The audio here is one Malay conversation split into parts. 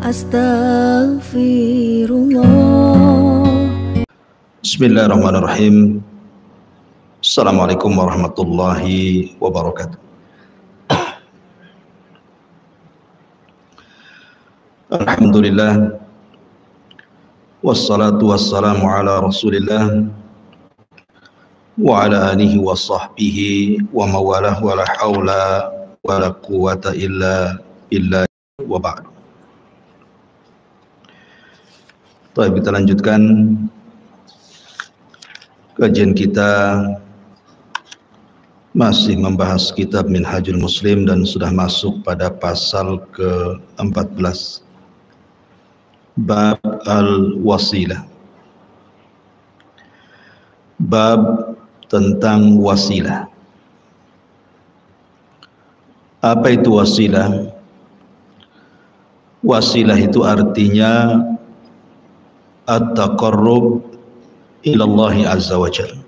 Astaghfirullah. Bismillahirrahmanirrahim. Assalamualaikum warahmatullahi wabarakatuh. Alhamdulillah, wassalatu wassalamu ala rasulillah wa ala alihi wa sahbihi wa mawalah wa la hawla wa la quwata illa billah wa ba'du. Baik, kita lanjutkan kajian kita, masih membahas kitab Minhajul Muslim dan sudah masuk pada pasal ke-14, bab al-wasilah, bab tentang wasilah. Apa itu wasilah? Wasilah itu artinya at-taqarrub ilallahi azza wa jalla.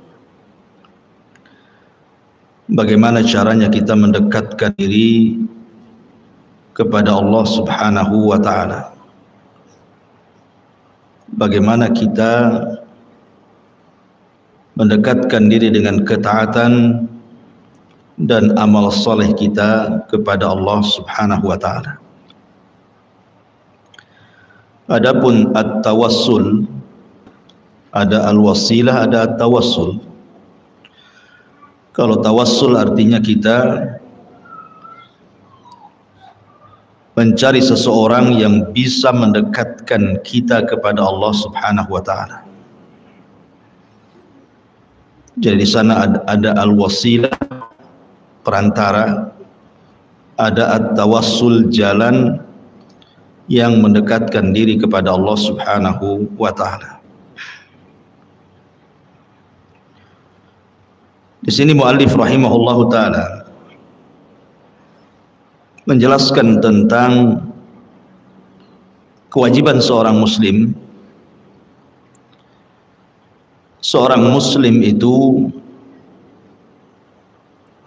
Bagaimana caranya kita mendekatkan diri kepada Allah subhanahu wa ta'ala. Bagaimana kita mendekatkan diri dengan ketaatan dan amal soleh kita kepada Allah subhanahu wa ta'ala. Adapun at-tawassul, ada al-wasilah, ada at-tawassul. Kalau tawassul artinya kita mencari seseorang yang bisa mendekatkan kita kepada Allah subhanahu wa ta'ala. Jadi di sana ada al-wasilah, perantara, ada at-tawassul, jalan yang mendekatkan diri kepada Allah subhanahu wa ta'ala. Di sini muallif rahimahullahu ta'ala menjelaskan tentang kewajiban seorang muslim. Seorang muslim itu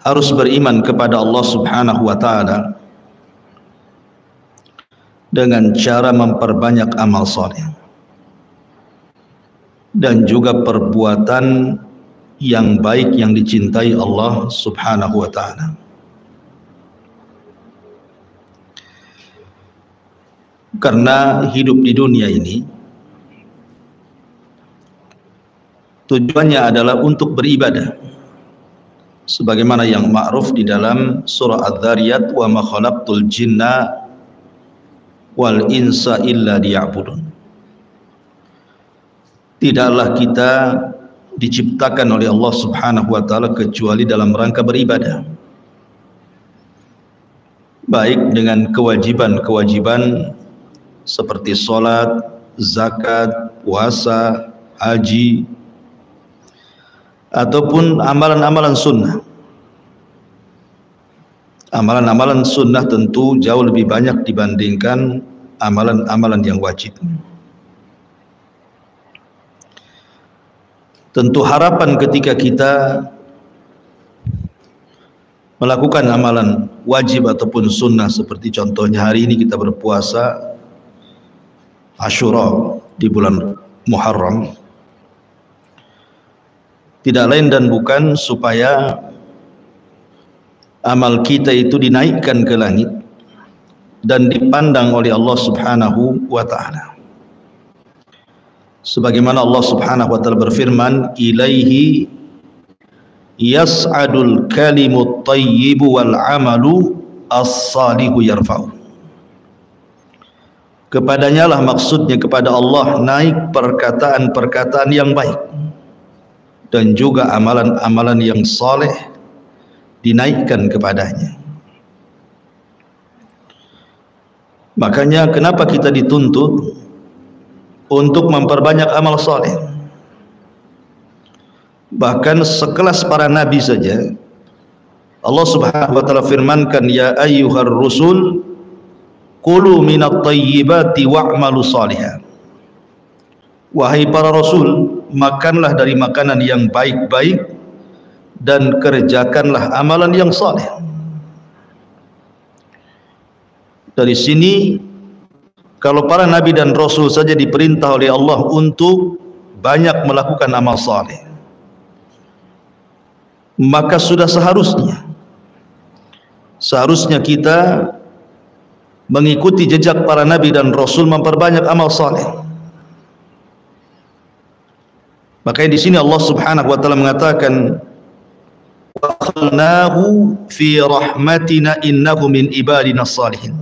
harus beriman kepada Allah subhanahu wa ta'ala dengan cara memperbanyak amal saleh dan juga perbuatan yang baik yang dicintai Allah subhanahu wa ta'ala. Karena hidup di dunia ini tujuannya adalah untuk beribadah, sebagaimana yang ma'ruf di dalam surah Adz-Dzariyat, wa ma khalaqtul jinna wal insa illa liya'budun. Tidaklah kita diciptakan oleh Allah subhanahu wa ta'ala kecuali dalam rangka beribadah, baik dengan kewajiban-kewajiban seperti sholat, zakat, puasa, haji, ataupun amalan-amalan sunnah. Amalan-amalan sunnah tentu jauh lebih banyak dibandingkan amalan-amalan yang wajib. Tentu harapan ketika kita melakukan amalan wajib ataupun sunnah, seperti contohnya hari ini kita berpuasa Asyura di bulan Muharram, tidak lain dan bukan supaya amal kita itu dinaikkan ke langit dan dipandang oleh Allah subhanahu wa ta'ala. Sebagaimana Allah subhanahu wa ta'ala berfirman, ilaihi yas'adul kalimut tayyibu wal amalu as-salihu yarfa'u. Kepadanya lah, maksudnya kepada Allah, naik perkataan-perkataan yang baik dan juga amalan-amalan yang saleh dinaikkan kepadanya. Makanya kenapa kita dituntut untuk memperbanyak amal saleh? Bahkan sekelas para nabi saja Allah subhanahu wa ta'ala firmankan, ya ayyuhar rusul kulu minat tayyibati wa'malu salihan. Wahai para rasul, makanlah dari makanan yang baik-baik dan kerjakanlah amalan yang saleh. Dari sini Kalau para nabi dan rasul saja diperintah oleh Allah untuk banyak melakukan amal saleh, maka sudah seharusnya kita mengikuti jejak para nabi dan rasul memperbanyak amal saleh. Makanya di sini Allah Subhanahu wa taala mengatakan, wa khalnahu fi rahmatina innahu min ibadina salihin.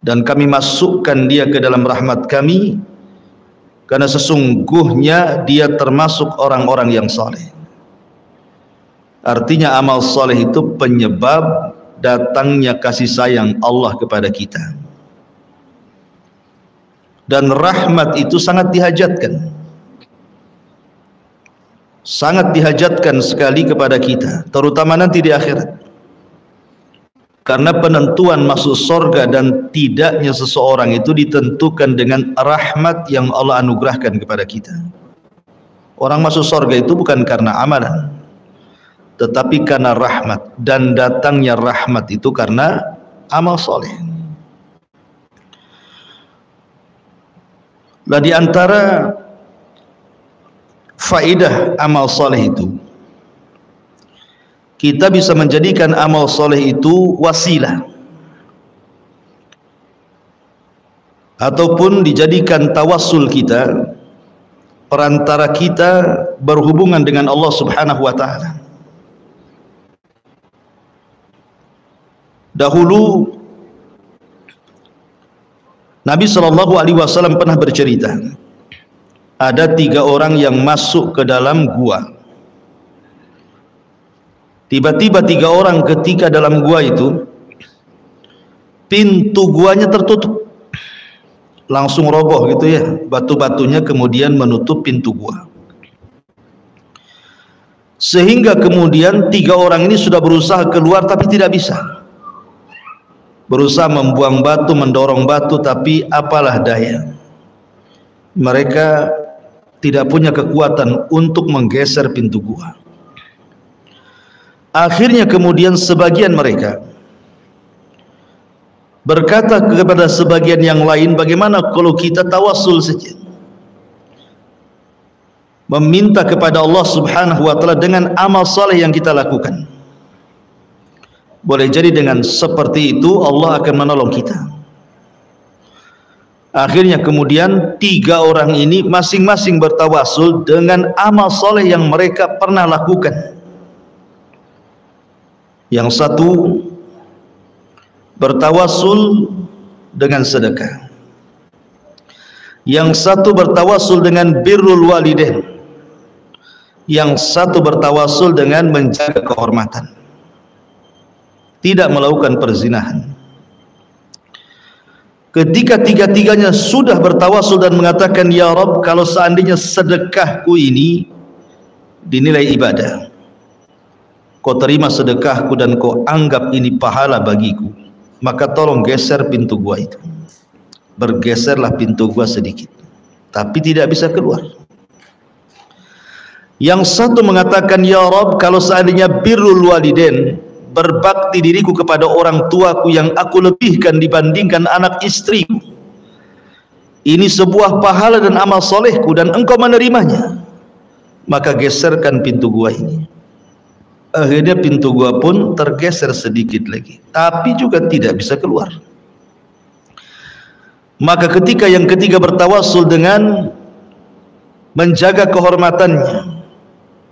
Dan kami masukkan dia ke dalam rahmat kami karena sesungguhnya dia termasuk orang-orang yang saleh. Artinya amal saleh itu penyebab datangnya kasih sayang Allah kepada kita. Dan rahmat itu sangat dihajatkan. Sangat dihajatkan sekali kepada kita, terutama nanti di akhirat. Karena penentuan masuk surga dan tidaknya seseorang itu ditentukan dengan rahmat yang Allah anugerahkan kepada kita. Orang masuk surga itu bukan karena amalan, tetapi karena rahmat, dan datangnya rahmat itu karena amal soleh. Lah di antara faedah amal soleh itu, kita bisa menjadikan amal soleh itu wasilah ataupun dijadikan tawassul kita, perantara kita berhubungan dengan Allah Subhanahu wa taala. Dahulu Nabi SAW pernah bercerita, ada 3 orang yang masuk ke dalam gua. Tiba-tiba 3 orang ketika dalam gua itu, pintu guanya tertutup, langsung roboh gitu ya, batu-batunya kemudian menutup pintu gua. Sehingga kemudian 3 orang ini sudah berusaha keluar tapi tidak bisa. Berusaha membuang batu, mendorong batu, tapi apalah daya, mereka tidak punya kekuatan untuk menggeser pintu gua. Akhirnya kemudian sebagian mereka berkata kepada sebagian yang lain, bagaimana kalau kita tawassul saja, meminta kepada Allah Subhanahu wa taala dengan amal saleh yang kita lakukan. Boleh jadi dengan seperti itu Allah akan menolong kita. Akhirnya kemudian 3 orang ini masing-masing bertawassul dengan amal saleh yang mereka pernah lakukan. Yang satu bertawassul dengan sedekah, yang satu bertawassul dengan birrul walidain, yang satu bertawassul dengan menjaga kehormatan, tidak melakukan perzinahan. Ketika tiga-tiganya sudah bertawassul dan mengatakan, ya Rabb, kalau seandainya sedekahku ini dinilai ibadah, kau terima sedekahku dan kau anggap ini pahala bagiku, maka tolong geser pintu gua itu. Bergeserlah pintu gua sedikit, tapi tidak bisa keluar. Yang satu mengatakan, ya Rabb, kalau seandainya birrul walidain, berbakti diriku kepada orang tuaku yang aku lebihkan dibandingkan anak istriku, ini sebuah pahala dan amal solehku dan engkau menerimanya, maka geserkan pintu gua ini. Akhirnya pintu gua pun tergeser sedikit lagi, tapi juga tidak bisa keluar. Maka ketika yang ketiga bertawassul dengan menjaga kehormatannya,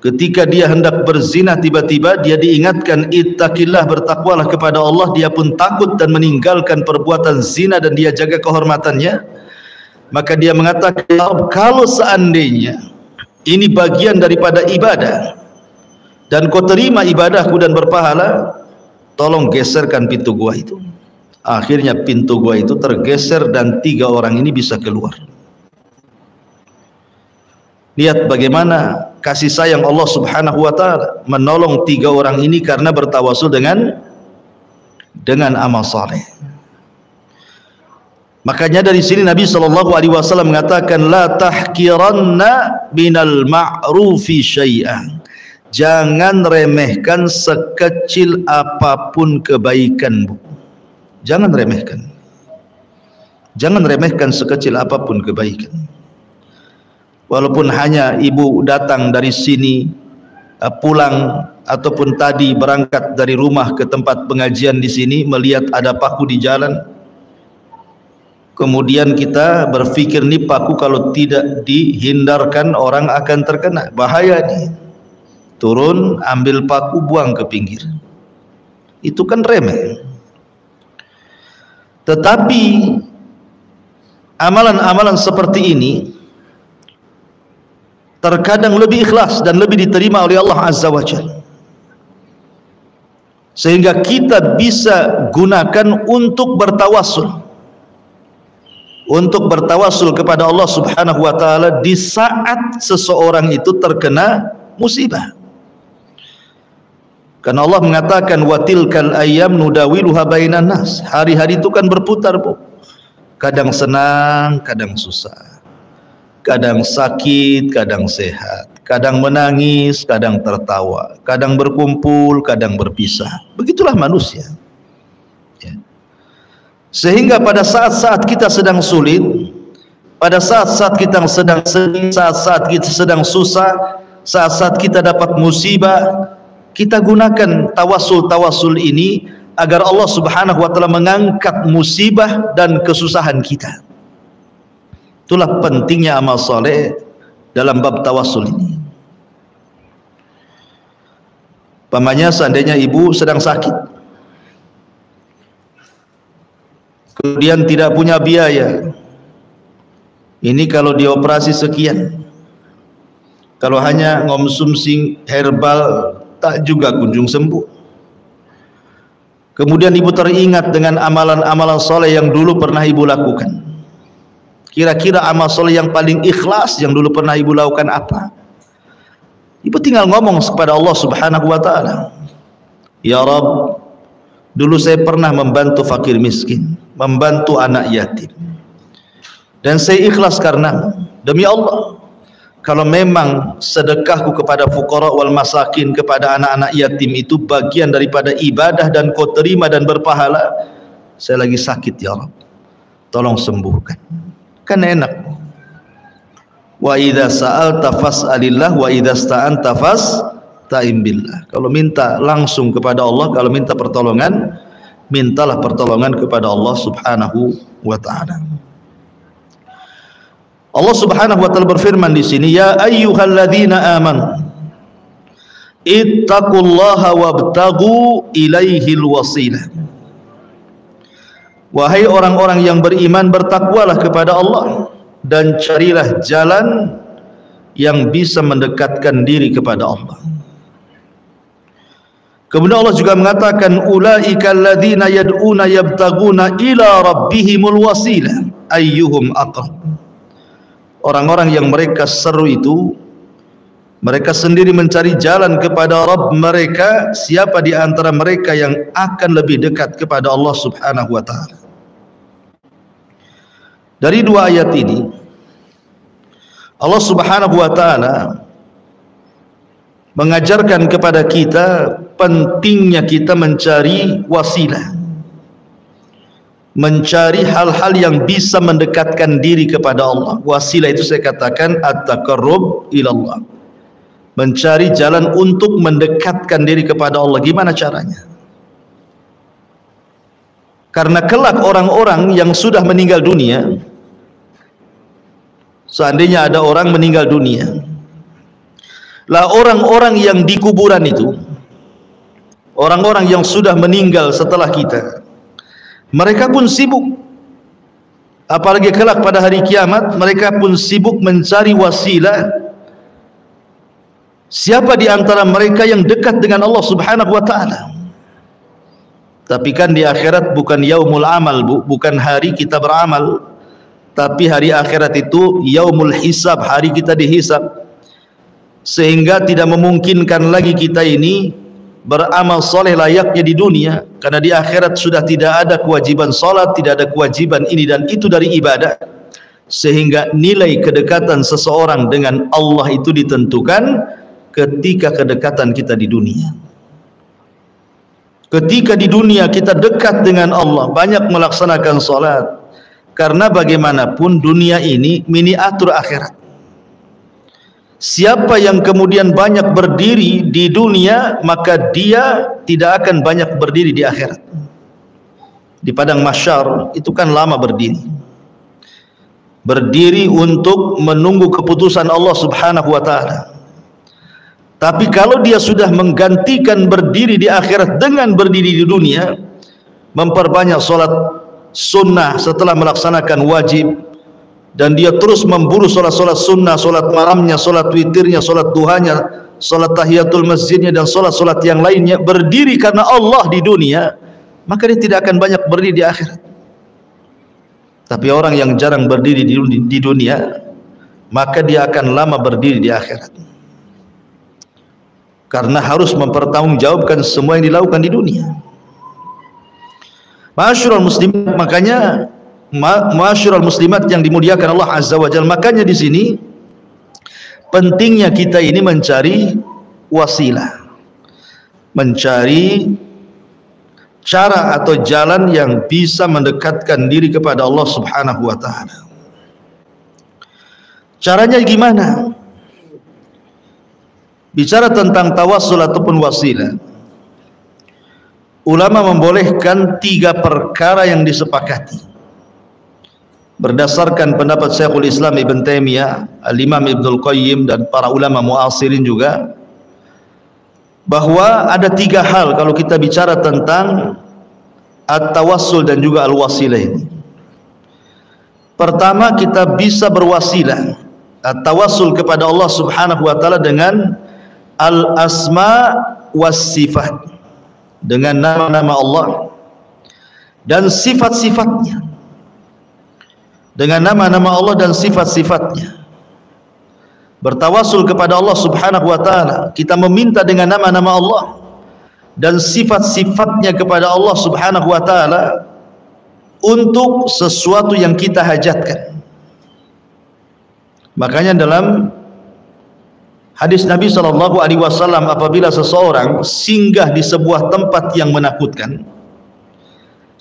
ketika dia hendak berzina, tiba-tiba dia diingatkan, ittaqillah, bertakwalah kepada Allah, dia pun takut dan meninggalkan perbuatan zina dan dia jaga kehormatannya. Maka dia mengatakan, kalau seandainya ini bagian daripada ibadah dan kau terima ibadahku dan berpahala, tolong geserkan pintu gua itu. Akhirnya pintu gua itu tergeser dan 3 orang ini bisa keluar. Lihat bagaimana kasih sayang Allah Subhanahu wa taala menolong 3 orang ini karena bertawassul dengan amal saleh. Makanya dari sini Nabi SAW mengatakan, la tahkiranna minal ma'rufi syai'an. Jangan remehkan sekecil apapun kebaikanmu. Jangan remehkan. Jangan remehkan sekecil apapun kebaikan. Walaupun hanya ibu datang dari sini, pulang ataupun tadi berangkat dari rumah ke tempat pengajian di sini, melihat ada paku di jalan, kemudian kita berpikir nih paku kalau tidak dihindarkan orang akan terkena, bahaya nih. Turun, ambil paku, buang ke pinggir. Itu kan remeh. Tetapi amalan-amalan seperti ini terkadang lebih ikhlas dan lebih diterima oleh Allah Azza wa Jalla, sehingga kita bisa gunakan untuk bertawassul kepada Allah Subhanahu wa taala di saat seseorang itu terkena musibah. Karena Allah mengatakan wa tilkal ayyam nudawiluha bainan nas. Hari-hari itu kan berputar, Bu. Kadang senang, kadang susah. Kadang sakit, kadang sehat. Kadang menangis, kadang tertawa. Kadang berkumpul, kadang berpisah. Begitulah manusia. Ya. Sehingga pada saat-saat kita sedang sulit, pada saat-saat kita sedang sedih, saat-saat kita sedang susah, saat-saat kita dapat musibah, kita gunakan tawasul ini agar Allah Subhanahu wa taala mengangkat musibah dan kesusahan kita. Itulah pentingnya amal soleh dalam bab tawasul ini. Pamannya seandainya ibu sedang sakit, kemudian tidak punya biaya, ini kalau dioperasi sekian, kalau hanya ngonsumsi herbal tak juga kunjung sembuh. Kemudian ibu teringat dengan amalan-amalan soleh yang dulu pernah ibu lakukan. Kira-kira amal soleh yang paling ikhlas yang dulu pernah ibu lakukan apa? Ibu tinggal ngomong kepada Allah Subhanahu wa taala, ya Rabb, dulu saya pernah membantu fakir miskin, membantu anak yatim, dan saya ikhlas karena demi Allah, kalau memang sedekahku kepada fuqara wal masakin, kepada anak-anak yatim itu bagian daripada ibadah dan kau terima dan berpahala, saya lagi sakit ya Rabb, tolong sembuhkan. Kan enak. Wa idza sa'alta fas'alillah wa idza sta'anta fasta'in billah. Kalau minta langsung kepada Allah, kalau minta pertolongan, mintalah pertolongan kepada Allah Subhanahu wa taala. Allah Subhanahu wa taala berfirman di sini, ya ayyuhalladzina amanu ittaqullaha wabtaghu ilaihil wasilah. Wahai orang-orang yang beriman, bertakwalah kepada Allah dan carilah jalan yang bisa mendekatkan diri kepada Allah. Kemudian Allah juga mengatakan ulaika alladzina yad'una yabtaguna ila rabbihimul wasilah ayyuhum aqrab. Orang-orang yang mereka seru itu, mereka sendiri mencari jalan kepada Rabb mereka, siapa di antara mereka yang akan lebih dekat kepada Allah Subhanahu wa taala. Dari dua ayat ini Allah Subhanahu wa taala mengajarkan kepada kita pentingnya kita mencari wasilah, mencari hal-hal yang bisa mendekatkan diri kepada Allah. Wasilah itu saya katakan at-taqarrub ilallah, mencari jalan untuk mendekatkan diri kepada Allah. Gimana caranya? Karena kelak orang-orang yang sudah meninggal dunia, seandainya ada orang meninggal dunia, lah orang-orang yang di kuburan itu, orang-orang yang sudah meninggal setelah kita, mereka pun sibuk, apalagi kelak pada hari kiamat, mereka pun sibuk mencari wasilah, siapa di antara mereka yang dekat dengan Allah Subhanahu wa taala. Tapi kan di akhirat bukan yaumul amal, Bu, bukan hari kita beramal, tapi hari akhirat itu yaumul hisab, hari kita dihisab, sehingga tidak memungkinkan lagi kita ini beramal soleh layaknya di dunia, karena di akhirat sudah tidak ada kewajiban salat, tidak ada kewajiban ini dan itu dari ibadah, sehingga nilai kedekatan seseorang dengan Allah itu ditentukan ketika kedekatan kita di dunia. Ketika di dunia kita dekat dengan Allah, banyak melaksanakan salat, Karena bagaimanapun dunia ini miniatur akhirat. Siapa yang kemudian banyak berdiri di dunia, maka dia tidak akan banyak berdiri di akhirat. Di padang mahsyar itu kan lama berdiri. Berdiri untuk menunggu keputusan Allah Subhanahu wa taala. Tapi kalau dia sudah menggantikan berdiri di akhirat dengan berdiri di dunia, memperbanyak solat sunnah setelah melaksanakan wajib, dan dia terus memburu solat-solat sunnah, solat malamnya, solat witirnya, solat duhanya, solat tahiyatul masjidnya, dan solat-solat yang lainnya, berdiri karena Allah di dunia, maka dia tidak akan banyak berdiri di akhirat. Tapi orang yang jarang berdiri di dunia, maka dia akan lama berdiri di akhirat. Karena harus mempertanggungjawabkan semua yang dilakukan di dunia. Ma'asyiral muslimat, makanya ma'asyiral muslimat yang dimuliakan Allah Azza wa Jalla, makanya di sini pentingnya kita ini mencari wasilah, mencari cara atau jalan yang bisa mendekatkan diri kepada Allah Subhanahu wa taala. Caranya gimana? Bicara tentang tawassul ataupun wasilah, ulama membolehkan 3 perkara yang disepakati berdasarkan pendapat Syekhul Islam Ibn Taimiyah, Al-Imam Ibnul Qayyim, dan para ulama muasirin juga, bahwa ada 3 hal kalau kita bicara tentang at-tawassul dan juga al-wasilah ini. Pertama, kita bisa berwasilah at-tawassul kepada Allah Subhanahu wa taala dengan al-asma was sifat, dengan nama-nama Allah dan sifat-sifatnya. Dengan nama-nama Allah dan sifat-sifatnya bertawassul kepada Allah Subhanahu wa taala, kita meminta dengan nama-nama Allah dan sifat-sifatnya kepada Allah Subhanahu wa taala untuk sesuatu yang kita hajatkan. Makanya dalam hadis Nabi sallallahu alaihi wasallam, apabila seseorang singgah di sebuah tempat yang menakutkan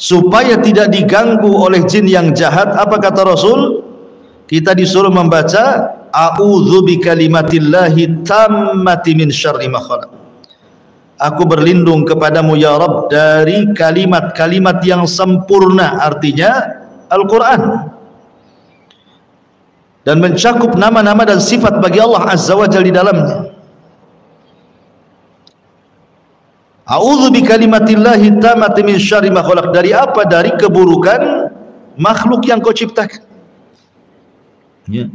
supaya tidak diganggu oleh jin yang jahat, apa kata Rasul? Kita disuruh membaca a'udzu bikalimatillahi tammati min syarri ma khalaq. Aku berlindung kepadamu ya Rabb dari kalimat-kalimat yang sempurna, artinya Al-Quran, dan mencakup nama-nama dan sifat bagi Allah Azza wa Jalla di dalamnya. A'udzu bikalimatillahi tammati min syarri ma khalaq. Dari apa? Dari keburukan makhluk yang kau ciptakan. Ya.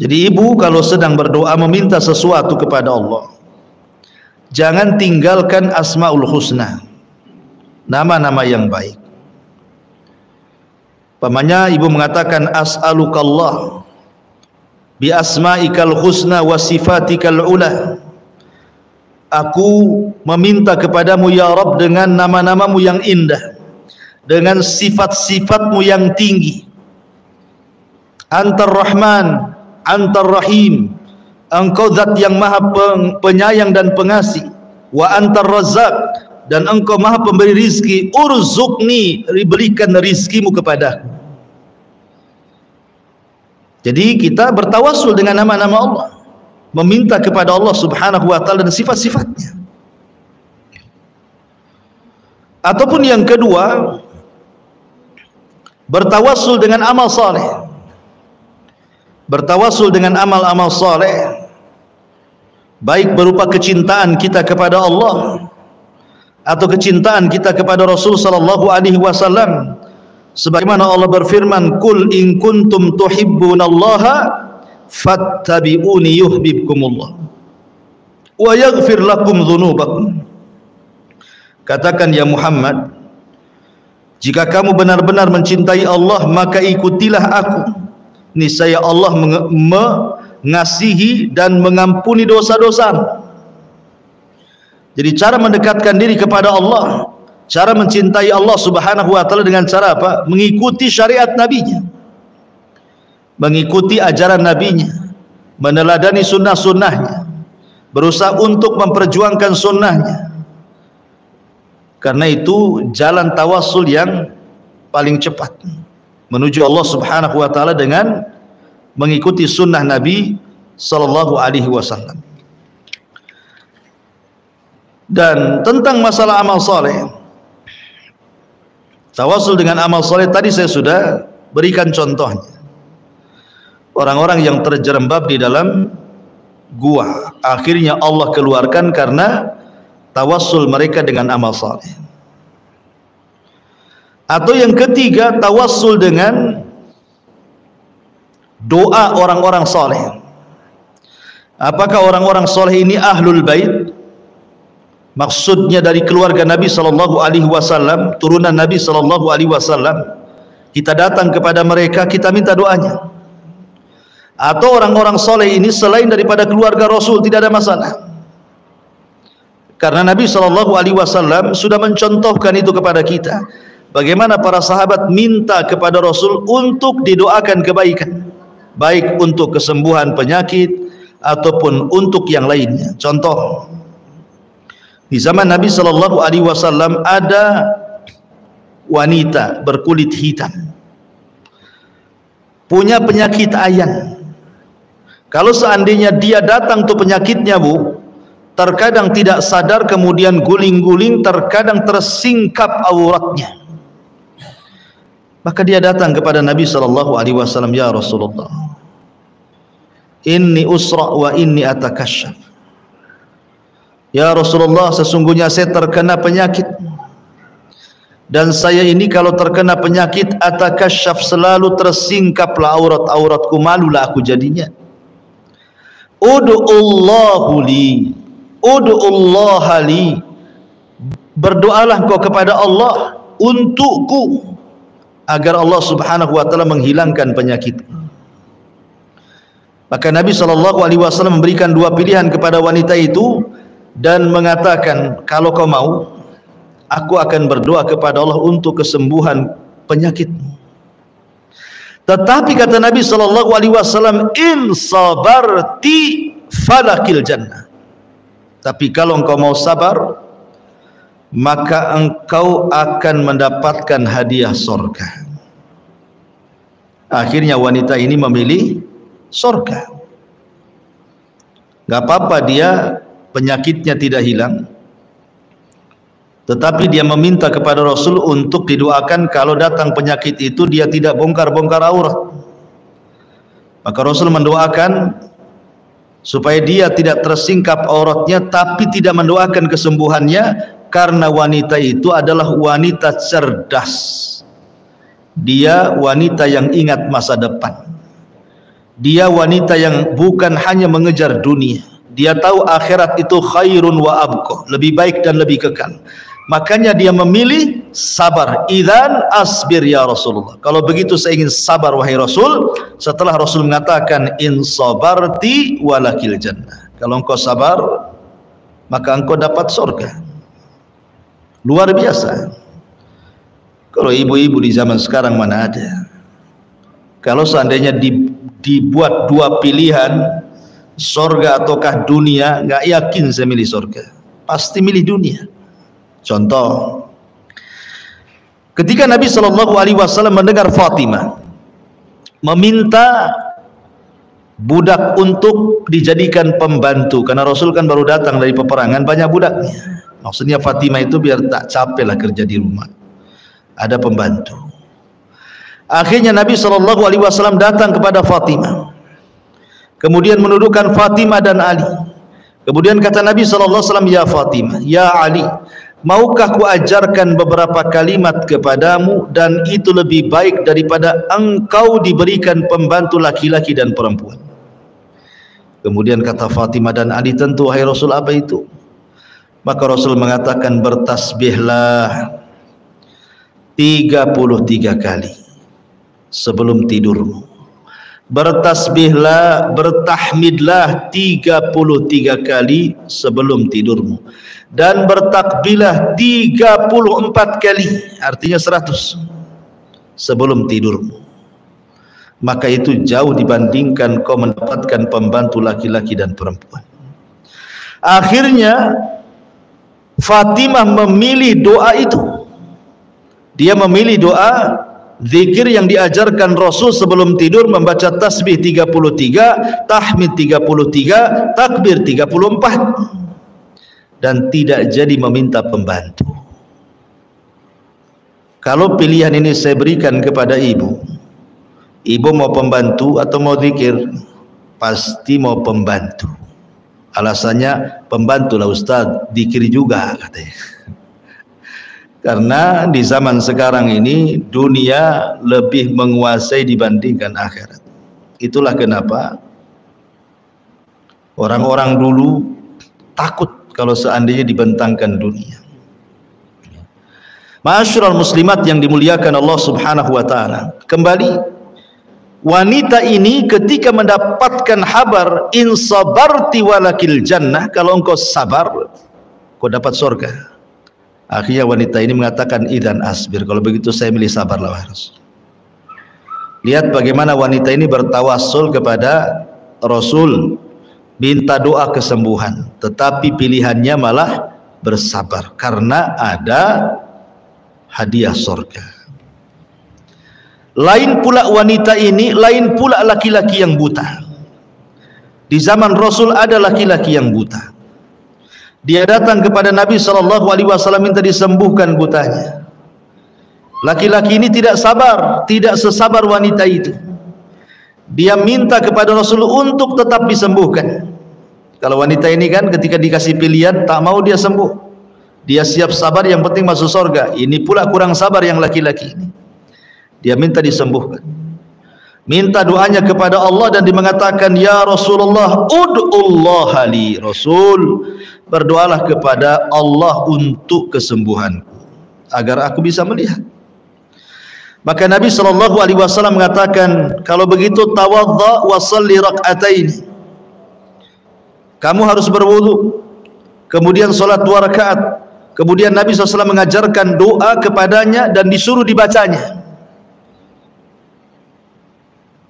Jadi ibu kalau sedang berdoa meminta sesuatu kepada Allah, jangan tinggalkan asmaul husna, nama-nama yang baik. Pamannya ibu mengatakan as'alukallah bi asma'ikal husna wa sifatikal ula. Aku meminta kepadamu ya Rabb dengan nama-namamu yang indah, dengan sifat-sifatmu yang tinggi. Antar Rahman, Antar Rahim, Engkau zat yang maha penyayang dan pengasih. Wa Antar Razzaq, dan Engkau maha pemberi rizki. Urzuqni, berikan rizkimu kepadaku. Jadi kita bertawassul dengan nama-nama Allah, meminta kepada Allah Subhanahu wa taala dan sifat-sifatnya. Ataupun yang kedua, bertawassul dengan amal saleh. Bertawassul dengan amal-amal saleh, baik berupa kecintaan kita kepada Allah atau kecintaan kita kepada Rasul sallallahu alaihi wasallam, sebagaimana Allah berfirman, "Qul in kuntum tuhibbunallaha fattabi'uni yuhibbukumullah wa yaghfir lakum dzunubakum." Katakan ya Muhammad, jika kamu benar-benar mencintai Allah, maka ikutilah aku, niscaya Allah mengasihi dan mengampuni dosa-dosa. Jadi cara mendekatkan diri kepada Allah, cara mencintai Allah Subhanahu wa taala dengan cara apa? Mengikuti syariat nabinya, mengikuti ajaran nabinya, meneladani sunnah-sunnahnya, berusaha untuk memperjuangkan sunnahnya. Karena itu jalan tawassul yang paling cepat. menuju Allah Subhanahu wa taala dengan mengikuti sunnah Nabi sallallahu alaihi wasallam. Dan tentang masalah amal soleh, tawasul dengan amal soleh tadi saya sudah berikan contohnya. Orang-orang yang terjerembab di dalam gua, akhirnya Allah keluarkan karena tawasul mereka dengan amal soleh. Atau yang ketiga, tawasul dengan doa orang-orang soleh. Apakah orang-orang soleh ini ahlul bait? Maksudnya dari keluarga Nabi sallallahu alaihi wasallam, turunan Nabi sallallahu alaihi wasallam. Kita datang kepada mereka, kita minta doanya. Atau orang-orang soleh ini selain daripada keluarga Rasul, tidak ada masalah. Karena Nabi sallallahu alaihi wasallam sudah mencontohkan itu kepada kita. Bagaimana para sahabat minta kepada Rasul untuk didoakan kebaikan, baik untuk kesembuhan penyakit ataupun untuk yang lainnya. Contoh, di zaman Nabi sallallahu alaihi wasallam ada wanita berkulit hitam, punya penyakit ayan. Kalau seandainya dia datang tuh penyakitnya, Bu, terkadang tidak sadar, kemudian guling-guling, terkadang tersingkap auratnya. Maka dia datang kepada Nabi sallallahu alaihi wasallam, ya Rasulullah, inni usra wa inni atakasyaf. Ya Rasulullah, sesungguhnya saya terkena penyakit, dan saya ini kalau terkena penyakit atakasyaf, selalu tersingkaplah aurat-auratku, malulah aku jadinya. Ud'ullahu li, ud'ullaha li, berdoalah kau kepada Allah untukku, agar Allah Subhanahu wa taala menghilangkan penyakitku. Maka Nabi sallallahu alaihi wasallam memberikan dua pilihan kepada wanita itu dan mengatakan, kalau kau mau, aku akan berdoa kepada Allah untuk kesembuhan penyakitmu. Tetapi kata Nabi sallallahu alaihi wasallam, in sabarti falakil jannah. Tapi kalau engkau mau sabar, maka engkau akan mendapatkan hadiah surga. Akhirnya wanita ini memilih surga. Gak apa-apa dia penyakitnya tidak hilang, tetapi dia meminta kepada Rasul untuk didoakan kalau datang penyakit itu dia tidak bongkar-bongkar aurat. Maka Rasul mendoakan supaya dia tidak tersingkap auratnya, tapi tidak mendoakan kesembuhannya, karena wanita itu adalah wanita cerdas. Dia wanita yang ingat masa depan. Dia wanita yang bukan hanya mengejar dunia, dia tahu akhirat itu khairun wa abqa, lebih baik dan lebih kekal. Makanya dia memilih sabar. Idzan asbir ya Rasulullah, kalau begitu saya ingin sabar wahai Rasul. Setelah Rasul mengatakan in sabarti walakil jannah, kalau engkau sabar maka engkau dapat surga. Luar biasa. Kalau ibu-ibu di zaman sekarang mana ada. Kalau seandainya dibuat dua pilihan, surga ataukah dunia, nggak yakin saya milih surga, pasti milih dunia. Contoh, ketika Nabi sallallahu alaihi wasallam mendengar Fatimah meminta budak untuk dijadikan pembantu, karena Rasul kan baru datang dari peperangan, banyak budaknya. Maksudnya Fatimah itu biar tak capek lah kerja di rumah, ada pembantu. Akhirnya Nabi sallallahu alaihi wasallam datang kepada Fatimah, kemudian menudukkan Fatimah dan Ali. Kemudian kata Nabi sallallahu alaihi wasallam, ya Fatimah, ya Ali, maukah ku ajarkan beberapa kalimat kepadamu, dan itu lebih baik daripada engkau diberikan pembantu laki-laki dan perempuan. Kemudian kata Fatimah dan Ali, tentu wahai Rasul, apa itu? Maka Rasul mengatakan, bertasbihlah 33 kali sebelum tidurmu, bertasbihlah, bertahmidlah 33 kali sebelum tidurmu, dan bertakbilah 34 kali, artinya 100 sebelum tidurmu. Maka itu jauh dibandingkan kau mendapatkan pembantu laki-laki dan perempuan. Akhirnya Fatimah memilih doa itu. Dia memilih doa Zikir yang diajarkan Rasul sebelum tidur membaca tasbih 33, tahmid 33, takbir 34, dan tidak jadi meminta pembantu. Kalau pilihan ini saya berikan kepada ibu mau pembantu atau mau zikir? Pasti mau pembantu. Alasannya, pembantu lah Ustaz, zikir juga katanya. Karena di zaman sekarang ini dunia lebih menguasai dibandingkan akhirat. Itulah kenapa orang-orang dulu takut kalau seandainya dibentangkan dunia. Ma'asyiral muslimat yang dimuliakan Allah Subhanahu wa taala. Kembali, wanita ini ketika mendapatkan kabar in sabarti walakil jannah, kalau engkau sabar kau dapat surga. Akhirnya wanita ini mengatakan idzan asbir, kalau begitu saya milih sabarlah wahai Rasul. Lihat bagaimana wanita ini bertawassul kepada Rasul, minta doa kesembuhan, tetapi pilihannya malah bersabar karena ada hadiah surga. Lain pula wanita ini, lain pula laki-laki yang buta. Di zaman Rasul ada laki-laki yang buta. Dia datang kepada Nabi SAW minta disembuhkan butanya. Laki-laki ini tidak sabar, tidak sesabar wanita itu. Dia minta kepada Rasul untuk tetap disembuhkan. Kalau wanita ini kan ketika dikasih pilihan tak mau dia sembuh. Dia siap sabar, yang penting masuk surga. Ini pula kurang sabar yang laki-laki ini. Dia minta disembuhkan. Minta doanya kepada Allah dan dia mengatakan, ya Rasulullah, ud'ullaha li. Rasul, berdoalah kepada Allah untuk kesembuhanku, agar aku bisa melihat. Maka Nabi SAW mengatakan, kalau begitu tawadda wa salli rak'atain. Kamu harus berwudu, kemudian salat 2 rakaat. Kemudian Nabi SAW mengajarkan doa kepadanya dan disuruh dibacanya.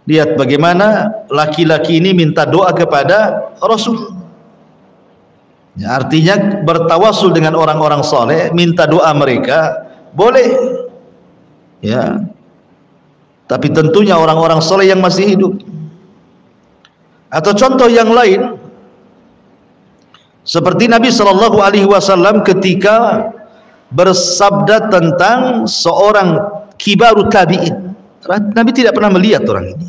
Lihat bagaimana laki-laki ini minta doa kepada Rasul. Ya, artinya bertawasul dengan orang-orang soleh, minta doa mereka boleh, ya. Tapi tentunya orang-orang soleh yang masih hidup. Atau contoh yang lain, seperti Nabi SAW ketika bersabda tentang seorang kibaru tabi'in. Nabi tidak pernah melihat orang ini,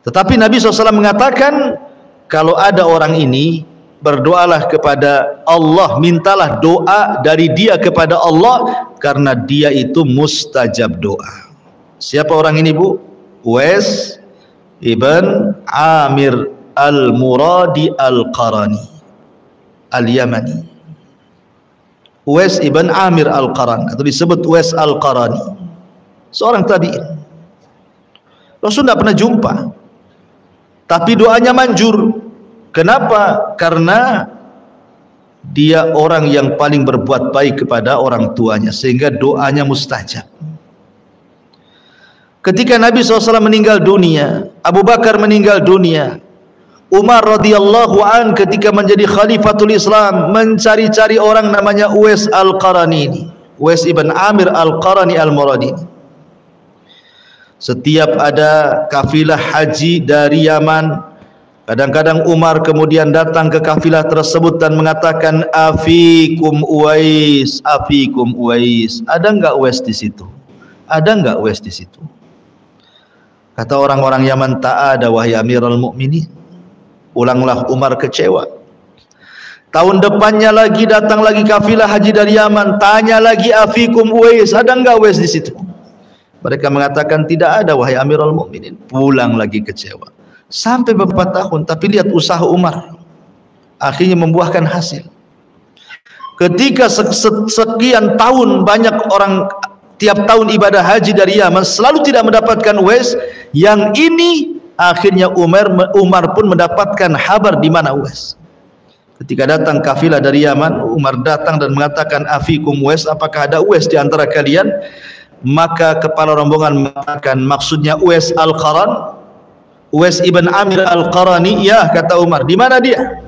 tetapi Nabi SAW mengatakan, kalau ada orang ini, berdoalah kepada Allah, mintalah doa dari dia kepada Allah, karena dia itu mustajab doa. Siapa orang ini, Bu? Uwais ibn Amir al-Muradi al-Qarani al-Yamani. Uwais ibn Amir al-Qarani, atau disebut Uwais al-Qarani, seorang tabi'in. Rasul tidak pernah jumpa, tapi doanya manjur. Kenapa? Karena dia orang yang paling berbuat baik kepada orang tuanya, sehingga doanya mustajab. Ketika Nabi SAW meninggal dunia, Abu Bakar meninggal dunia, Umar radhiyallahu an ketika menjadi khalifatul Islam mencari-cari orang namanya Uwais al-Qarani, Uwais ibn Amir al-Qarani al-Muradi. Setiap ada kafilah haji dari Yaman, kadang-kadang Umar kemudian datang ke kafilah tersebut dan mengatakan, afikum Uwais, afikum Uwais. Ada enggak Uwais di situ? Ada enggak Uwais di situ? Kata orang-orang Yaman, tak ada wahai Amirul Mukminin. Ulanglah Umar kecewa. Tahun depannya lagi datang lagi kafilah haji dari Yaman, tanya lagi, afikum Uwais, ada enggak Uwais di situ? Mereka mengatakan tidak ada wahai Amirul Mukminin. Pulang lagi kecewa. Sampai beberapa tahun, tapi lihat usaha Umar akhirnya membuahkan hasil. Ketika sekian tahun banyak orang tiap tahun ibadah haji dari Yaman selalu tidak mendapatkan Uwais, yang ini akhirnya Umar pun mendapatkan kabar di mana Uwais. Ketika datang kafilah dari Yaman, Umar datang dan mengatakan, afikum Uwais, apakah ada Uwais di antara kalian? Maka kepala rombongan mengatakan, maksudnya Uwais al-Qaran, Uwais ibn Amir al-Qarani. Ya, kata Umar, di mana dia?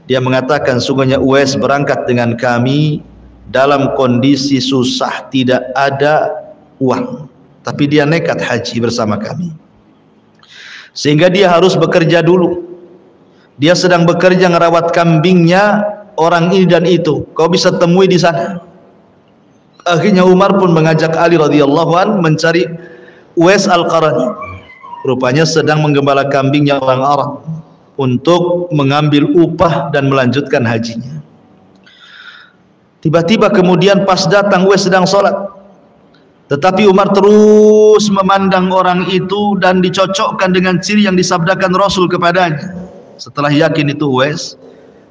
Dia mengatakan, sungguhnya Uwais berangkat dengan kami dalam kondisi susah, tidak ada uang, tapi dia nekat haji bersama kami, sehingga dia harus bekerja dulu. Dia sedang bekerja ngerawat kambingnya orang ini dan itu, kau bisa temui di sana. Akhirnya Umar pun mengajak Ali radhiyallahu an mencari Uwais Al-Qarani. Rupanya sedang menggembala kambingnya orang Arab untuk mengambil upah dan melanjutkan hajinya. Tiba-tiba kemudian pas datang Uwais sedang sholat, tetapi Umar terus memandang orang itu dan dicocokkan dengan ciri yang disabdakan Rasul kepadanya. Setelah yakin itu Uwais,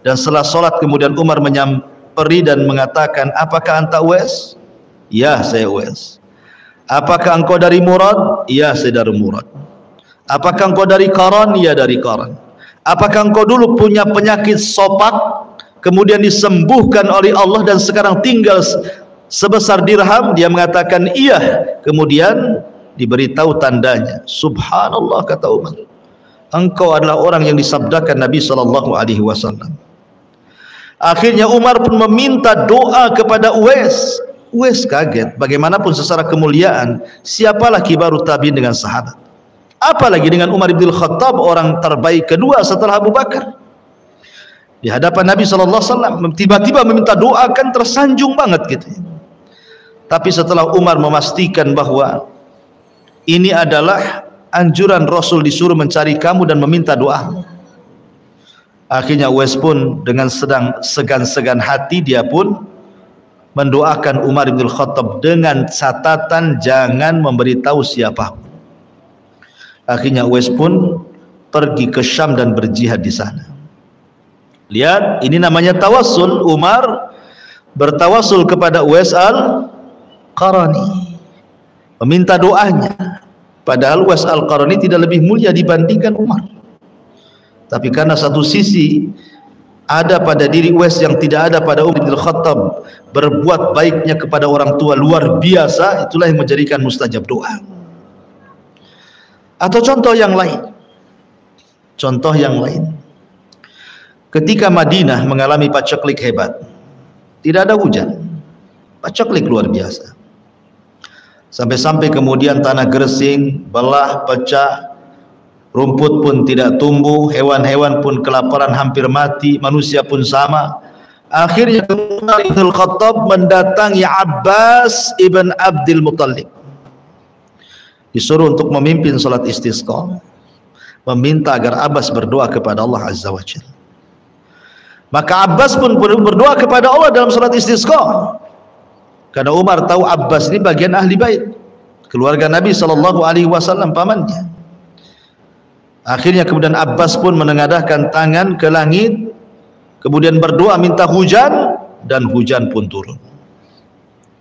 dan setelah sholat kemudian Umar menyamperi dan mengatakan, apakah anta Uwais? Ya, saya Uwais. Apakah engkau dari Murad? Ya, saya dari Murad. Apakah engkau dari Qaran? Ya, dari Qaran. Apakah engkau dulu punya penyakit sopak, kemudian disembuhkan oleh Allah dan sekarang tinggal sebesar dirham? Dia mengatakan iya. Kemudian diberitahu tandanya. Subhanallah, kata Umar, engkau adalah orang yang disabdakan Nabi SAW. Akhirnya Umar pun meminta doa kepada Uwais. Uwais kaget. Bagaimanapun secara kemuliaan, siapalah kibaru tabi'in dengan sahabat, apalagi dengan Umar bin Khattab, orang terbaik kedua setelah Abu Bakar. Di hadapan Nabi SAW tiba-tiba meminta doa, kan tersanjung banget gitu. Tapi setelah Umar memastikan bahwa ini adalah anjuran Rasul, disuruh mencari kamu dan meminta doa, akhirnya Uwais pun dengan sedang segan-segan hati, dia pun mendoakan Umar bin Khattab dengan catatan jangan memberitahu siapapun. Akhirnya Uwais pun pergi ke Syam dan berjihad di sana. Lihat, ini namanya tawassul. Umar bertawassul kepada Uwais Al-Qarani, meminta doanya. Padahal Uwais Al-Qarani tidak lebih mulia dibandingkan Umar. Tapi karena satu sisi ada pada diri Uwais yang tidak ada pada Umar bin Khattab, berbuat baiknya kepada orang tua luar biasa, itulah yang menjadikan mustajab doa. Atau contoh yang lain, ketika Madinah mengalami paceklik hebat, tidak ada hujan, paceklik luar biasa, sampai-sampai kemudian tanah Gresing, belah, pecah, rumput pun tidak tumbuh, hewan-hewan pun kelaparan hampir mati, manusia pun sama. Akhirnya Umar bin Khattab mendatangi Abbas ibn Abdul Muttalib, disuruh untuk memimpin salat istisqa, meminta agar Abbas berdoa kepada Allah Azza wa Jalla. Maka Abbas pun berdoa kepada Allah dalam salat istisqa, karena Umar tahu Abbas ini bagian ahli bait, keluarga Nabi SAW, pamannya. Akhirnya kemudian Abbas pun menengadahkan tangan ke langit, kemudian berdoa minta hujan, dan hujan pun turun.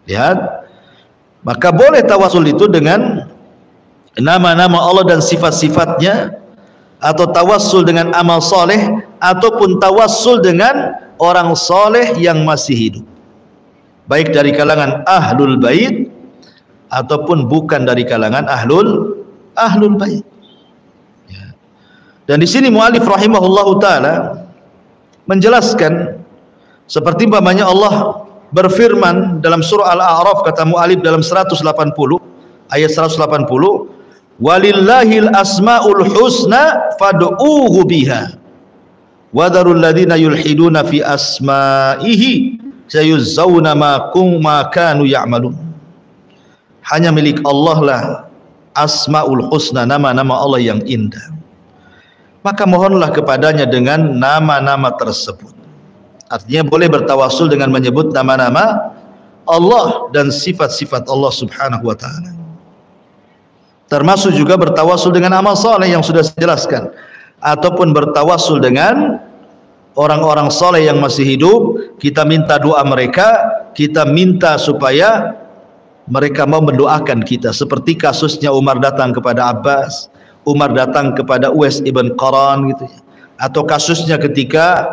Lihat, maka boleh tawasul itu dengan nama-nama Allah dan sifat-sifatnya, atau tawassul dengan amal soleh, ataupun tawassul dengan orang soleh yang masih hidup, baik dari kalangan ahlul bait ataupun bukan dari kalangan ahlul bait. Dan di sini mu'alif rahimahullahu ta'ala menjelaskan, seperti umpamanya Allah berfirman dalam surah Al-A'raf, kata mu'alif dalam 180 ayat 180, walillahil asma'ul husna fad'uuhu biha wadharul ladhina yulhiduna fi asma'ihi sayuzzawna ma kanu ya'malun. Hanya milik Allah lah asma'ul husna, nama-nama Allah yang indah, maka mohonlah kepadanya dengan nama-nama tersebut. Artinya boleh bertawasul dengan menyebut nama-nama Allah dan sifat-sifat Allah subhanahu wa ta'ala. Termasuk juga bertawasul dengan amal saleh yang sudah saya jelaskan, ataupun bertawasul dengan orang-orang saleh yang masih hidup. Kita minta doa mereka, kita minta supaya mereka mau mendoakan kita, seperti kasusnya Umar datang kepada Abbas, Umar datang kepada Uwais ibn Qaran gitu ya. Atau kasusnya ketika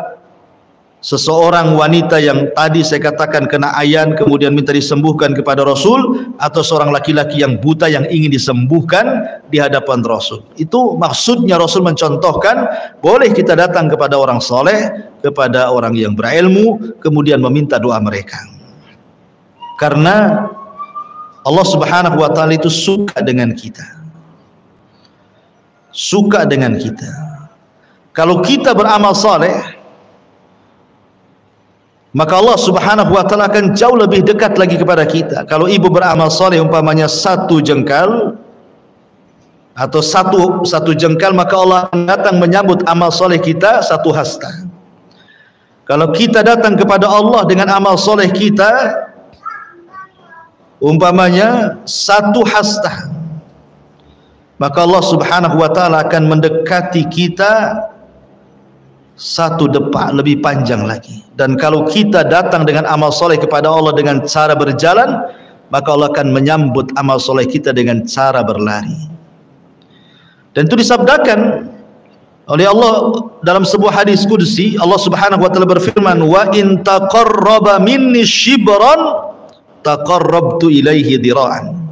seseorang wanita yang tadi saya katakan kena ayan kemudian minta disembuhkan kepada Rasul, atau seorang laki-laki yang buta yang ingin disembuhkan di hadapan Rasul. Itu maksudnya Rasul mencontohkan boleh kita datang kepada orang soleh, kepada orang yang berilmu, kemudian meminta doa mereka. Karena Allah Subhanahu wa taala itu suka dengan kita. Suka dengan kita. Kalau kita beramal saleh, maka Allah Subhanahu wa taala akan jauh lebih dekat lagi kepada kita. Kalau ibu beramal saleh umpamanya satu jengkal atau satu jengkal, maka Allah akan datang menyambut amal saleh kita satu hasta. Kalau kita datang kepada Allah dengan amal saleh kita umpamanya satu hasta, maka Allah Subhanahu wa taala akan mendekati kita satu depak lebih panjang lagi. Dan kalau kita datang dengan amal soleh kepada Allah dengan cara berjalan, maka Allah akan menyambut amal soleh kita dengan cara berlari. Dan itu disabdakan oleh Allah dalam sebuah hadis qudsi. Allah Subhanahu wa taala berfirman, wa in taqarraba minni shibran taqarrabtu ilaihi dhira'an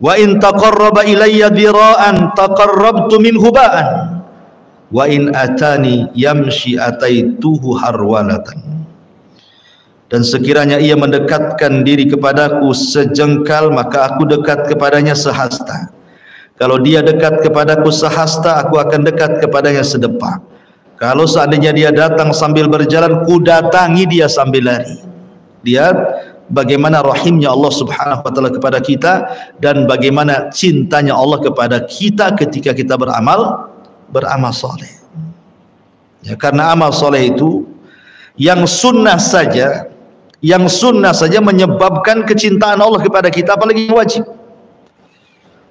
wa in taqarraba ilayya dhira'an taqarrabtu minhu ba'an wa in atani yamshi ataituhu harwalatan. Dan sekiranya ia mendekatkan diri kepadaku sejengkal, maka aku dekat kepadanya sehasta. Kalau dia dekat kepadaku sehasta, aku akan dekat kepadanya sedepak. Kalau seandainya dia datang sambil berjalan, ku datangi dia sambil lari. Lihat bagaimana rahimnya Allah Subhanahu wa taala kepada kita, dan bagaimana cintanya Allah kepada kita ketika kita beramal soleh. Ya, karena amal soleh itu yang sunnah saja menyebabkan kecintaan Allah kepada kita, apalagi yang wajib.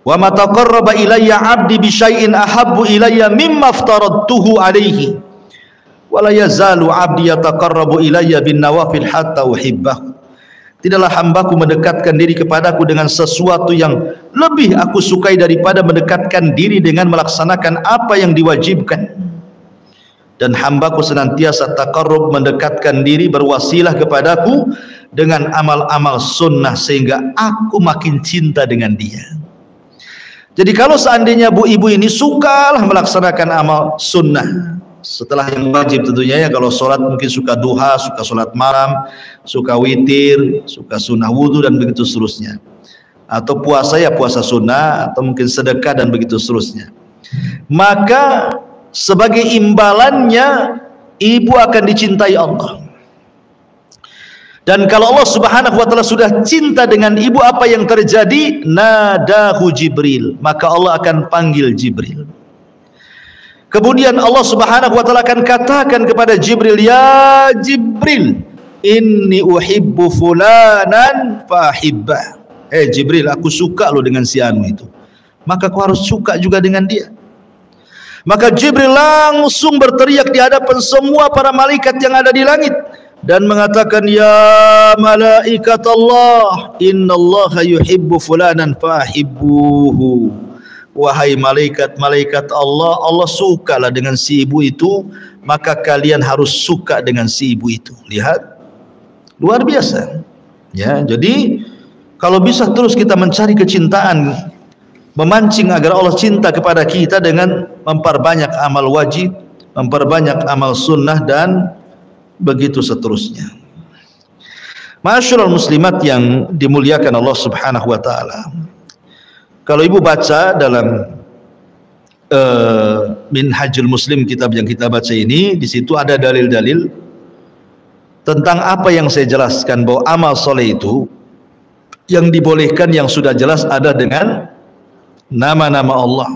Wa ma taqarraba ilayya 'abdi bi syai'in ahabbu ilayya mimma aftaradtuhu alayhi wa la yazalu 'abdi yataqarrabu ilayya bin nawafil hatta uhibbahu. Tidaklah hambaku mendekatkan diri kepadaku dengan sesuatu yang lebih aku sukai daripada mendekatkan diri dengan melaksanakan apa yang diwajibkan. Dan hambaku senantiasa taqarrub, mendekatkan diri, berwasilah kepadaku dengan amal-amal sunnah, sehingga aku makin cinta dengan dia. Jadi kalau seandainya bu ibu ini sukalah melaksanakan amal sunnah setelah yang wajib tentunya, ya. Kalau sholat mungkin suka duha, suka sholat malam, suka witir, suka sunnah wudhu, dan begitu seterusnya. Atau puasa, ya puasa sunnah, atau mungkin sedekah, dan begitu seterusnya. Maka sebagai imbalannya, ibu akan dicintai Allah. Dan kalau Allah Subhanahu wa taala sudah cinta dengan ibu, apa yang terjadi? Nadahu Jibril, maka Allah akan panggil Jibril. Kemudian Allah Subhanahu wa taala akan katakan kepada Jibril, ya Jibril, inni uhibbu fulanan fahibbah. Jibril, aku suka lo dengan si anu itu, maka kau harus suka juga dengan dia. Maka Jibril langsung berteriak di hadapan semua para malaikat yang ada di langit dan mengatakan, ya malaikat Allah, innallaha yuhibbu fulanan fahibbuhu. Wahai malaikat-malaikat Allah, Allah sukalah dengan si ibu itu, maka kalian harus suka dengan si ibu itu. Lihat, luar biasa. Ya, jadi kalau bisa terus kita mencari kecintaan, memancing agar Allah cinta kepada kita dengan memperbanyak amal wajib, memperbanyak amal sunnah, dan begitu seterusnya. Ma'asyiral muslimat yang dimuliakan Allah Subhanahu wa taala. Kalau ibu baca dalam Minhajul Muslim, kitab yang kita baca ini, di situ ada dalil-dalil tentang apa yang saya jelaskan, bahwa amal soleh itu yang dibolehkan, yang sudah jelas ada dengan nama-nama Allah,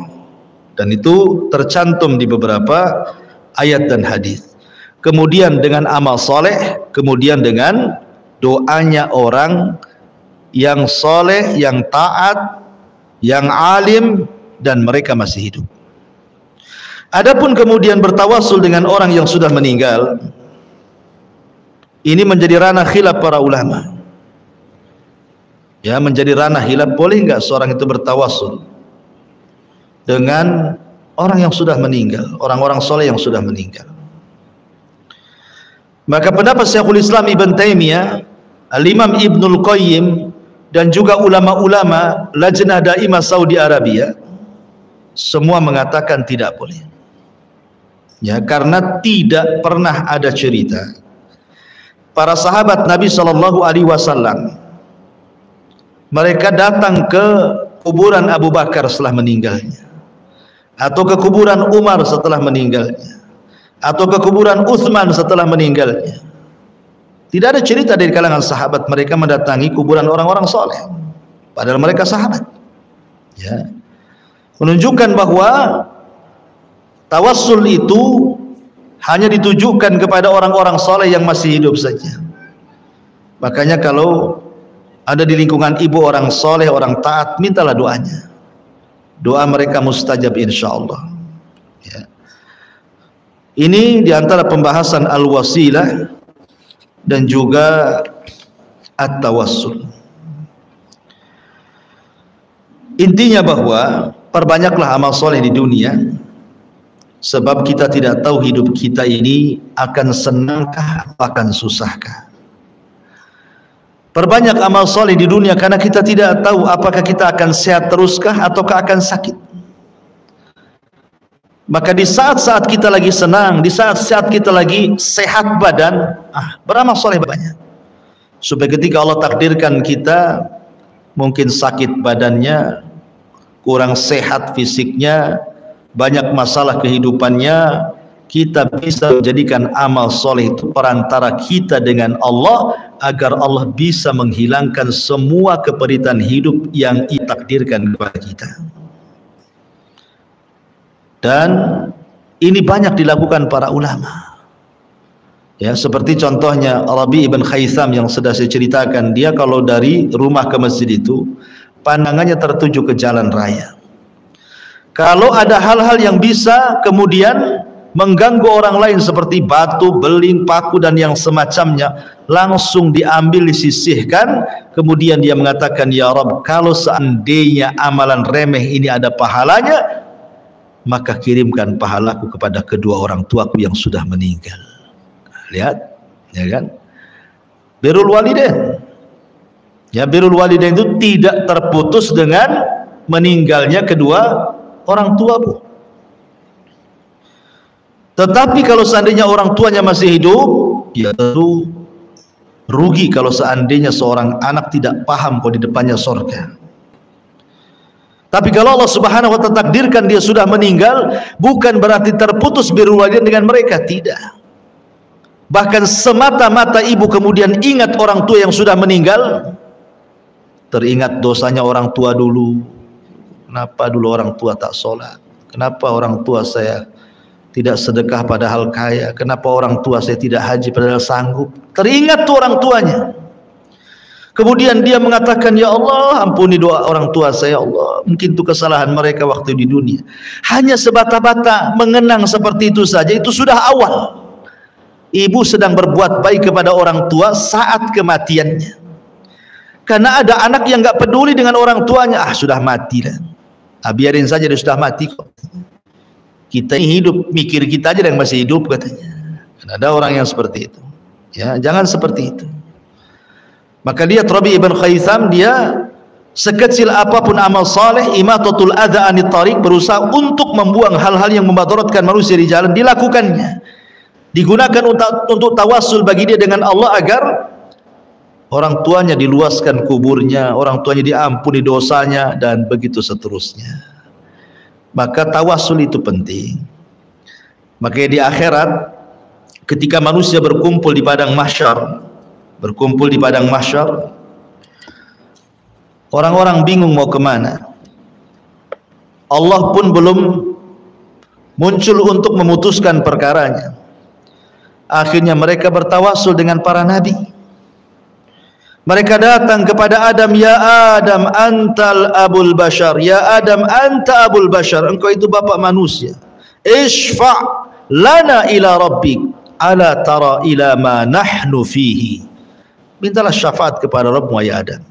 dan itu tercantum di beberapa ayat dan hadis. Kemudian dengan amal soleh, kemudian dengan doanya orang yang soleh, yang taat, yang alim, dan mereka masih hidup. Adapun kemudian bertawasul dengan orang yang sudah meninggal, ini menjadi ranah khilaf para ulama. Ya, menjadi ranah khilaf, boleh enggak seorang itu bertawasul dengan orang yang sudah meninggal, orang-orang soleh yang sudah meninggal. Maka pendapat Syekhul Islam Ibn Taimiyah, Al-Imam Ibnul Qayyim, dan juga ulama-ulama Lajnah Daimah Saudi Arabia, semua mengatakan tidak boleh. Ya, karena tidak pernah ada cerita para sahabat Nabi Shallallahu Alaihi Wasallam mereka datang ke kuburan Abu Bakar setelah meninggalnya, atau ke kuburan Umar setelah meninggalnya, atau ke kuburan Utsman setelah meninggalnya. Tidak ada cerita dari kalangan sahabat mereka mendatangi kuburan orang-orang soleh, padahal mereka sahabat. Ya, menunjukkan bahwa tawassul itu hanya ditujukan kepada orang-orang soleh yang masih hidup saja. Makanya kalau ada di lingkungan ibu orang soleh, orang taat, mintalah doanya. Doa mereka mustajab insyaallah. Ya. Ini diantara pembahasan al-wasilah dan juga at-tawassul. Intinya bahwa perbanyaklah amal soleh di dunia, sebab kita tidak tahu hidup kita ini akan senangkah atau akan susahkah. Perbanyak amal soleh di dunia karena kita tidak tahu apakah kita akan sehat teruskah ataukah akan sakit. Maka di saat-saat kita lagi senang, di saat-saat kita lagi sehat badan, beramal soleh banyak, supaya ketika Allah takdirkan kita mungkin sakit badannya, kurang sehat fisiknya, banyak masalah kehidupannya, kita bisa menjadikan amal soleh itu perantara kita dengan Allah, agar Allah bisa menghilangkan semua keperitan hidup yang ditakdirkan kepada kita. Dan ini banyak dilakukan para ulama. Ya, seperti contohnya Rabi ibn Khaitham yang sudah saya ceritakan, dia kalau dari rumah ke masjid itu pandangannya tertuju ke jalan raya. Kalau ada hal-hal yang bisa kemudian mengganggu orang lain seperti batu, beling, paku dan yang semacamnya, langsung diambil, disisihkan. Kemudian dia mengatakan, ya Rabb, kalau seandainya amalan remeh ini ada pahalanya, maka kirimkan pahalaku kepada kedua orang tuaku yang sudah meninggal. Lihat, ya kan? Birrul walidain. Ya, birrul walidain itu tidak terputus dengan meninggalnya kedua orang tuamu. Tetapi kalau seandainya orang tuanya masih hidup, ya tentu rugi kalau seandainya seorang anak tidak paham kalau di depannya surga. Tapi kalau Allah Subhanahu wa ta'ala takdirkan dia sudah meninggal, bukan berarti terputus birrul walidain dengan mereka, tidak. Bahkan semata-mata ibu kemudian ingat orang tua yang sudah meninggal, teringat dosanya orang tua dulu. Kenapa dulu orang tua tak sholat? Kenapa orang tua saya tidak sedekah padahal kaya? Kenapa orang tua saya tidak haji padahal sanggup? Teringat tuh orang tuanya. Kemudian dia mengatakan, ya Allah, ampuni doa orang tua saya, Allah. Mungkin itu kesalahan mereka waktu di dunia. Hanya sebata-bata mengenang seperti itu saja, itu sudah awal. Ibu sedang berbuat baik kepada orang tua saat kematiannya. Karena ada anak yang gak peduli dengan orang tuanya, sudah mati lah. Biarin saja, dia sudah mati kok. Kita ini hidup, mikir kita aja yang masih hidup katanya. Dan ada orang yang seperti itu. Ya, jangan seperti itu. Maka lihat Rabi ibn Khaitham, dia sekecil apapun amal saleh, imatatul adza anit tariq, berusaha untuk membuang hal-hal yang memadaratkan manusia di jalan, dilakukannya. Digunakan untuk tawassul bagi dia dengan Allah agar orang tuanya diluaskan kuburnya, orang tuanya diampuni dosanya, dan begitu seterusnya. Maka tawassul itu penting. Makanya di akhirat ketika manusia berkumpul di padang mahsyar, orang-orang bingung mau kemana. Allah pun belum muncul untuk memutuskan perkaranya. Akhirnya mereka bertawassul dengan para nabi. Mereka datang kepada Adam, ya Adam antal abul bashar, ya Adam anta abul bashar, engkau itu bapak manusia. Ishfa' lana ila rabbik, ala tara ila ma nahnu fihi. Mintalah syafaat kepada Rabbmu ya Adam.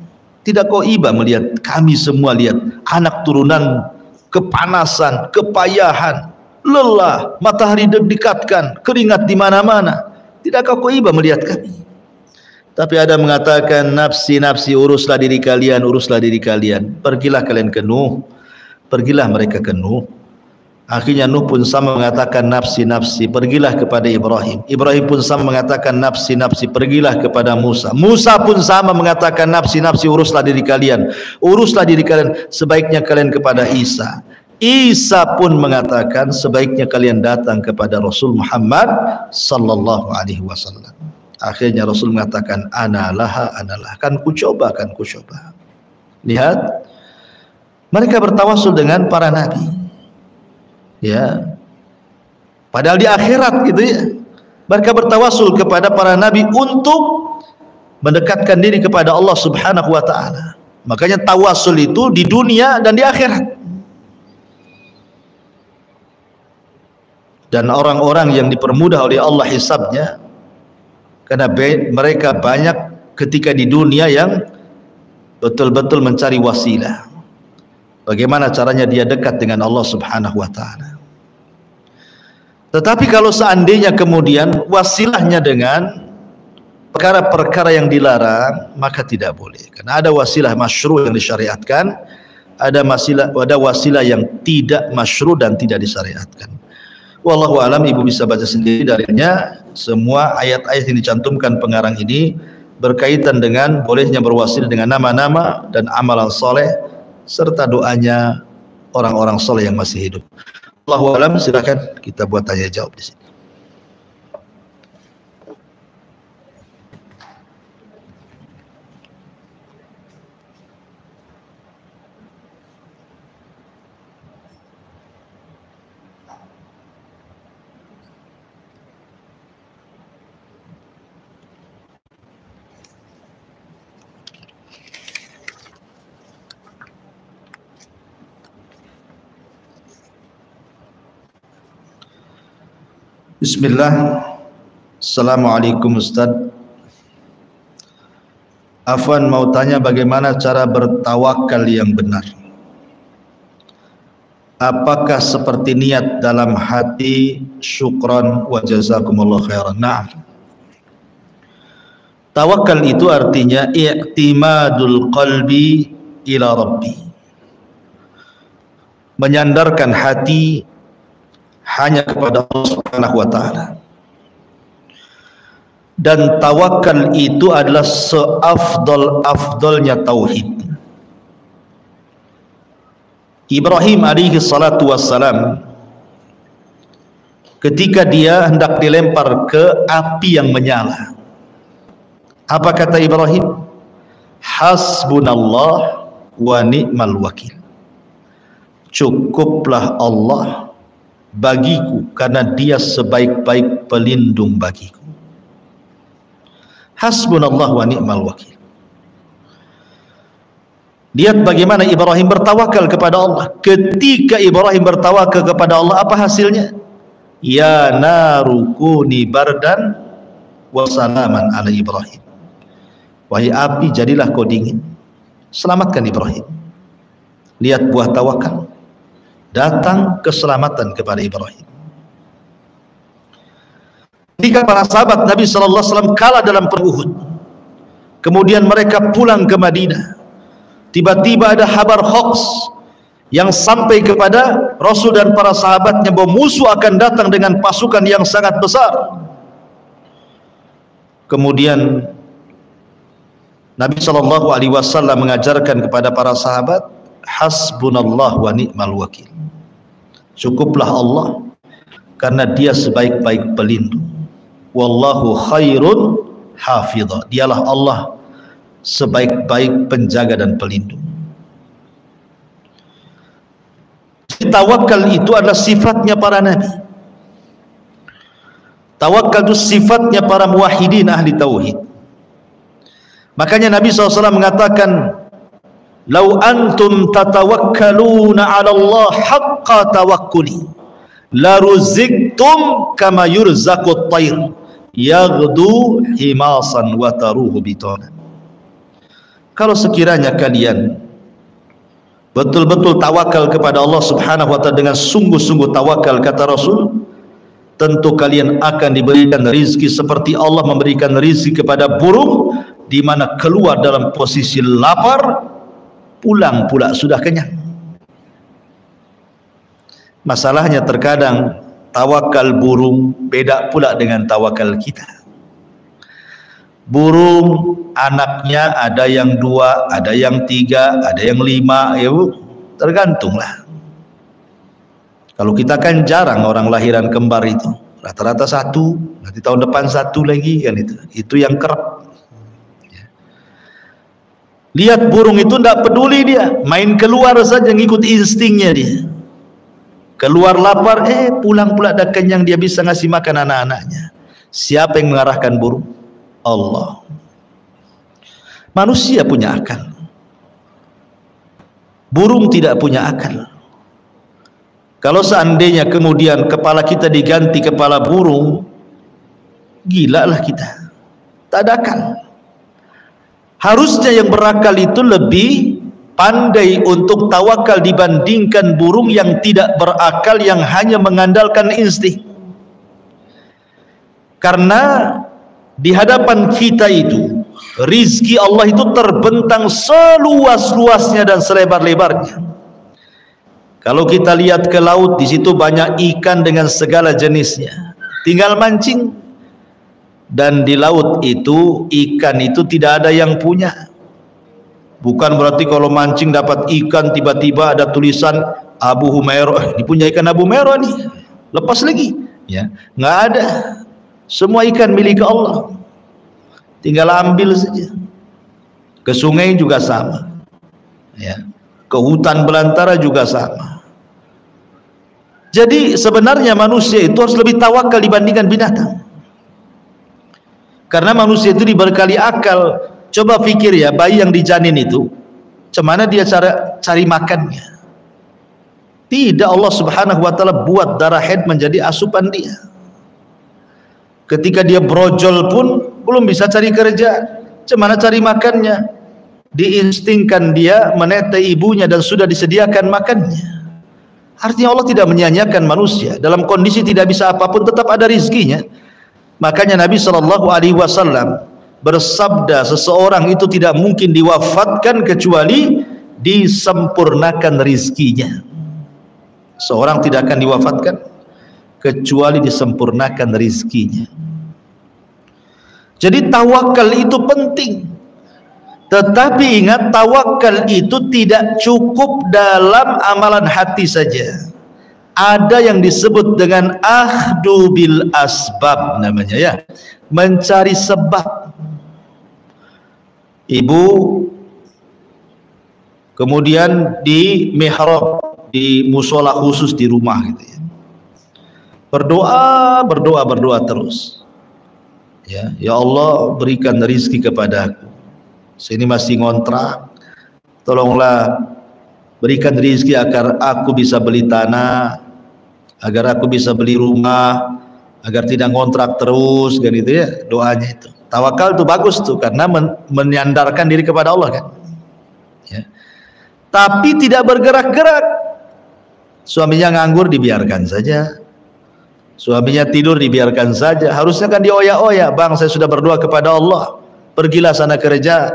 Tidak kau iba melihat kami semua, lihat anak turunan, kepanasan, kepayahan, lelah, matahari didekatkan, keringat di mana-mana. Tidak kau iba melihat kami. Tapi Adam mengatakan, nafsi nafsi, uruslah diri kalian, uruslah diri kalian. Pergilah kalian ke Nuh, pergilah mereka ke Nuh. Akhirnya Nuh pun sama mengatakan nafsi nafsi, pergilah kepada Ibrahim. Ibrahim pun sama mengatakan nafsi nafsi, pergilah kepada Musa. Musa pun sama mengatakan nafsi nafsi, uruslah diri kalian, uruslah diri kalian, sebaiknya kalian kepada Isa. Isa pun mengatakan sebaiknya kalian datang kepada Rasul Muhammad sallallahu alaihi wasallam. Akhirnya Rasul mengatakan analah, kan ku coba. Lihat, mereka bertawasul dengan para nabi. Ya, padahal di akhirat gitu ya, mereka bertawasul kepada para nabi untuk mendekatkan diri kepada Allah Subhanahu wa taala. Makanya tawasul itu di dunia dan di akhirat. Dan orang-orang yang dipermudah oleh Allah hisabnya, karena mereka banyak ketika di dunia yang betul-betul mencari wasilah, bagaimana caranya dia dekat dengan Allah Subhanahu wa taala. Tetapi kalau seandainya kemudian wasilahnya dengan perkara-perkara yang dilarang, maka tidak boleh. Karena ada wasilah masyru' yang disyariatkan, ada wasilah yang tidak masyru' dan tidak disyariatkan. Wallahu alam, ibu bisa baca sendiri darinya. Semua ayat-ayat yang dicantumkan pengarang ini berkaitan dengan bolehnya berwasilah dengan nama-nama dan amalan soleh serta doanya orang-orang soleh yang masih hidup. Allahu a'lam. Silakan kita buat tanya jawab di sini. Bismillah. Assalamualaikum Ustaz. Afwan mau tanya bagaimana cara bertawakal yang benar. Apakah seperti niat dalam hati syukran wa jazakumullah khairan? Na'am. Tawakal itu artinya i'timadul qalbi ila rabbi. Menyandarkan hati hanya kepada Allah Subhanahu wa taala. Dan tawakal itu adalah seafdal-afdalnya tauhid. Ibrahim alaihi salatu wassalam, ketika dia hendak dilempar ke api yang menyala, apa kata Ibrahim? Hasbunallah wa ni'mal wakil. Cukuplah Allah bagiku, karena dia sebaik-baik pelindung bagiku. Hasbunallah wa ni'mal wakil. Lihat bagaimana Ibrahim bertawakal kepada Allah. Ketika Ibrahim bertawakal kepada Allah, apa hasilnya? Ya naru kuni bardan wa salaman ala Ibrahim. Wahai api, jadilah kau dingin, selamatkan Ibrahim. Lihat buah tawakal, datang keselamatan kepada Ibrahim. Ketika para sahabat Nabi sallallahu alaihi wasallam kalah dalam perang Uhud, kemudian mereka pulang ke Madinah, tiba-tiba ada kabar hoax yang sampai kepada Rasul dan para sahabatnya bahwa musuh akan datang dengan pasukan yang sangat besar. Kemudian Nabi sallallahu alaihi wasallam mengajarkan kepada para sahabat, hasbunallah wa ni'mal wakil. Cukuplah Allah, karena dia sebaik-baik pelindung. Wallahu khairun hafidha. Dialah Allah sebaik-baik penjaga dan pelindung. Tawakal itu adalah sifatnya para nabi. Tawakal itu sifatnya para muwahhidin ahli tauhid. Makanya Nabi SAW mengatakan, lau antum tatawakkaluna 'ala Allah haqqa tawakkuli la ruziktum kama yurzaqut tayr yaghdu himasan wa taruhu bitana. Kalau sekiranya kalian betul-betul tawakal kepada Allah Subhanahu wa taala dengan sungguh-sungguh tawakal, kata Rasul, tentu kalian akan diberikan rizki seperti Allah memberikan rizki kepada burung, di mana keluar dalam posisi lapar, pulang pula sudah kenyang. Masalahnya terkadang tawakal burung beda pula dengan tawakal kita. Burung anaknya ada yang 2, ada yang 3, ada yang 5, ya Bu, tergantunglah. Kalau kita kan jarang orang lahiran kembar itu, rata-rata 1, nanti tahun depan 1 lagi kan itu yang kerap. Lihat burung itu tidak peduli dia, main keluar saja ngikut instingnya dia. Keluar lapar, pulang pula dah kenyang, dia bisa ngasih makan anak-anaknya. Siapa yang mengarahkan burung? Allah. Manusia punya akal, burung tidak punya akal. Kalau seandainya kemudian kepala kita diganti kepala burung, gila lah kita, tak ada akal. Harusnya yang berakal itu lebih pandai untuk tawakal dibandingkan burung yang tidak berakal, yang hanya mengandalkan insting. Karena di hadapan kita itu rizki Allah itu terbentang seluas-luasnya dan selebar-lebarnya. Kalau kita lihat ke laut, di situ banyak ikan dengan segala jenisnya, tinggal mancing. Dan di laut itu ikan itu tidak ada yang punya. Bukan berarti kalau mancing dapat ikan tiba-tiba ada tulisan Abu Humairah, ini punya ikan Abu Humairah nih, lepas lagi, ya nggak ada. Semua ikan milik Allah, tinggal ambil saja. Ke sungai juga sama, ya, ke hutan belantara juga sama. Jadi sebenarnya manusia itu harus lebih tawakal dibandingkan binatang, karena manusia itu dibekali akal. Coba pikir ya, bayi yang dijanin itu cemana dia cari makannya? Tidak, Allah Subhanahu wa taala buat darah haid menjadi asupan dia. Ketika dia brojol pun belum bisa cari kerja, cemana cari makannya? Diinstingkan dia menetai ibunya dan sudah disediakan makannya. Artinya Allah tidak menyia-nyiakan manusia. Dalam kondisi tidak bisa apapun tetap ada rizkinya. Makanya Nabi SAW bersabda, seseorang itu tidak mungkin diwafatkan kecuali disempurnakan rizkinya. Seorang tidak akan diwafatkan kecuali disempurnakan rizkinya. Jadi tawakal itu penting. Tetapi ingat, tawakal itu tidak cukup dalam amalan hati saja. Ada yang disebut dengan akhdu bil asbab namanya, ya, mencari sebab. Ibu kemudian di mihrab, di musola khusus di rumah gitu ya, berdoa terus, ya Allah berikan rizki kepadaku, sini masih ngontrak, tolonglah berikan rizki agar aku bisa beli tanah, agar aku bisa beli rumah, agar tidak ngontrak terus kan, itu ya doanya itu. Tawakal itu bagus tuh, karena menyandarkan diri kepada Allah kan, ya. Tapi tidak bergerak-gerak. Suaminya nganggur dibiarkan saja, suaminya tidur dibiarkan saja. Harusnya kan dioyak-oyak, bang saya sudah berdoa kepada Allah, pergilah sana kerja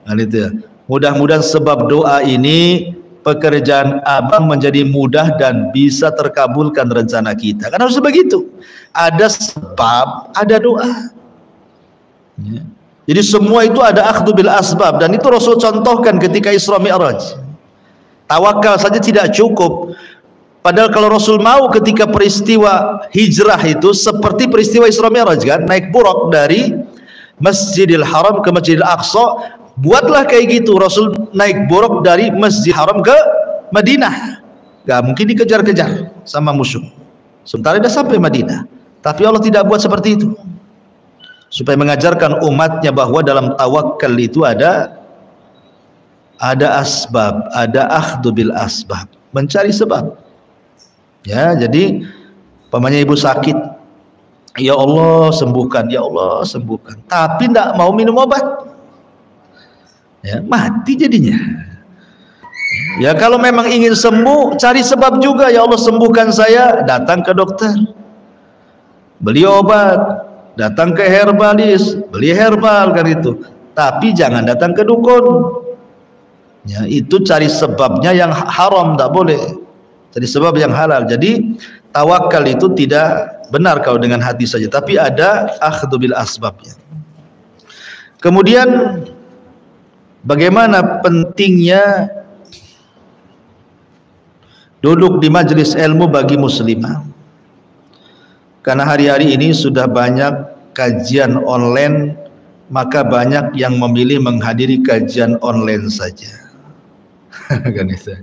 kan, itu ya. Mudah-mudahan sebab doa ini pekerjaan abang menjadi mudah dan bisa terkabulkan rencana kita. Kan harus begitu, ada sebab, ada doa, ya. Jadi semua itu ada akhdu bil asbab, dan itu Rasul contohkan ketika Isra Mi'raj. Tawakal saja tidak cukup. Padahal kalau Rasul mau ketika peristiwa hijrah itu seperti peristiwa Isra Mi'raj kan, naik buraq dari Masjidil Haram ke Masjidil Aqsa, buatlah kayak gitu. Rasul naik buraq dari Masjidil Haram ke Madinah, gak mungkin dikejar-kejar sama musuh. Sementara dia sampai Madinah, tapi Allah tidak buat seperti itu, supaya mengajarkan umatnya bahwa dalam tawakal itu ada asbab, ada akhdu bil asbab, mencari sebab. Ya, jadi pamannya ibu sakit, ya Allah sembuhkan, ya Allah sembuhkan, tapi tidak mau minum obat, ya mati jadinya. Ya kalau memang ingin sembuh, cari sebab juga, ya Allah sembuhkan saya, datang ke dokter, beli obat, datang ke herbalis, beli herbal kan itu. Tapi jangan datang ke dukun, ya itu cari sebabnya yang haram, tak boleh. Jadi sebab yang halal. Jadi tawakal itu tidak benar kalau dengan hati saja, tapi ada akhdhu bil asbabnya. Kemudian bagaimana pentingnya duduk di majelis ilmu bagi muslimah? Karena hari-hari ini sudah banyak kajian online, maka banyak yang memilih menghadiri kajian online saja. Kan itu.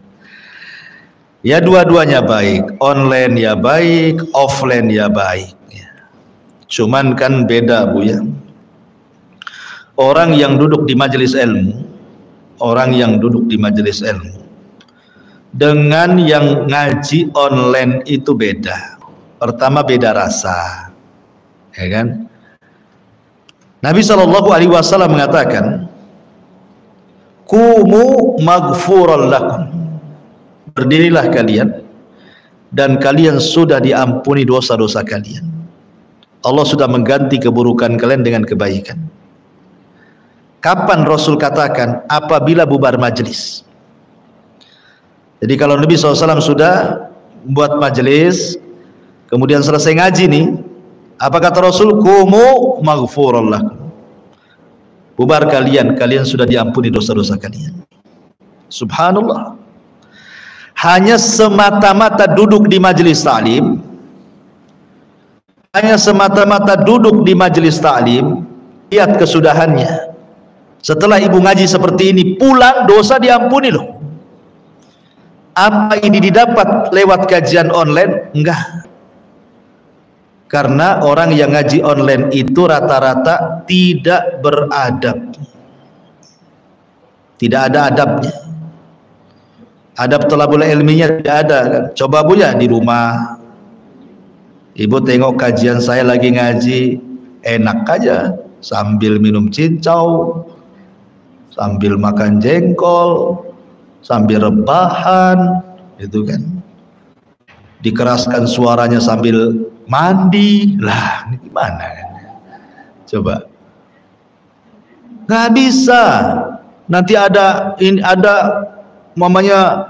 Ya dua-duanya baik, online ya baik, offline ya baik. Cuman kan beda Bu ya. Orang yang duduk di majelis ilmu, orang yang duduk di majelis ilmu dengan yang ngaji online itu beda. Pertama beda rasa, ya kan? Nabi SAW mengatakan, "Qumu maghfuran lakum." Berdirilah kalian dan kalian sudah diampuni dosa-dosa kalian. Allah sudah mengganti keburukan kalian dengan kebaikan. Kapan Rasul katakan? Apabila bubar majelis. Jadi kalau Nabi SAW sudah buat majelis, kemudian selesai ngaji nih, apa kata Rasul? Qumu maghfuran lakum. Bubar kalian, kalian sudah diampuni dosa-dosa kalian. Subhanallah. Hanya semata-mata duduk di majelis ta'lim, hanya semata-mata duduk di majelis ta'lim, lihat kesudahannya. Setelah ibu ngaji seperti ini, pulang dosa diampuni loh. Apa ini didapat lewat kajian online? Enggak. Karena orang yang ngaji online itu rata-rata tidak beradab, tidak ada adabnya. Adab thalabul ilminya tidak ada kan? Coba Bu ya di rumah, ibu tengok kajian saya lagi ngaji, enak aja sambil minum cincau, sambil makan jengkol, sambil rebahan, itu kan. Dikeraskan suaranya sambil mandi, lah ini gimana kan? Coba, nggak bisa. Nanti ada mamanya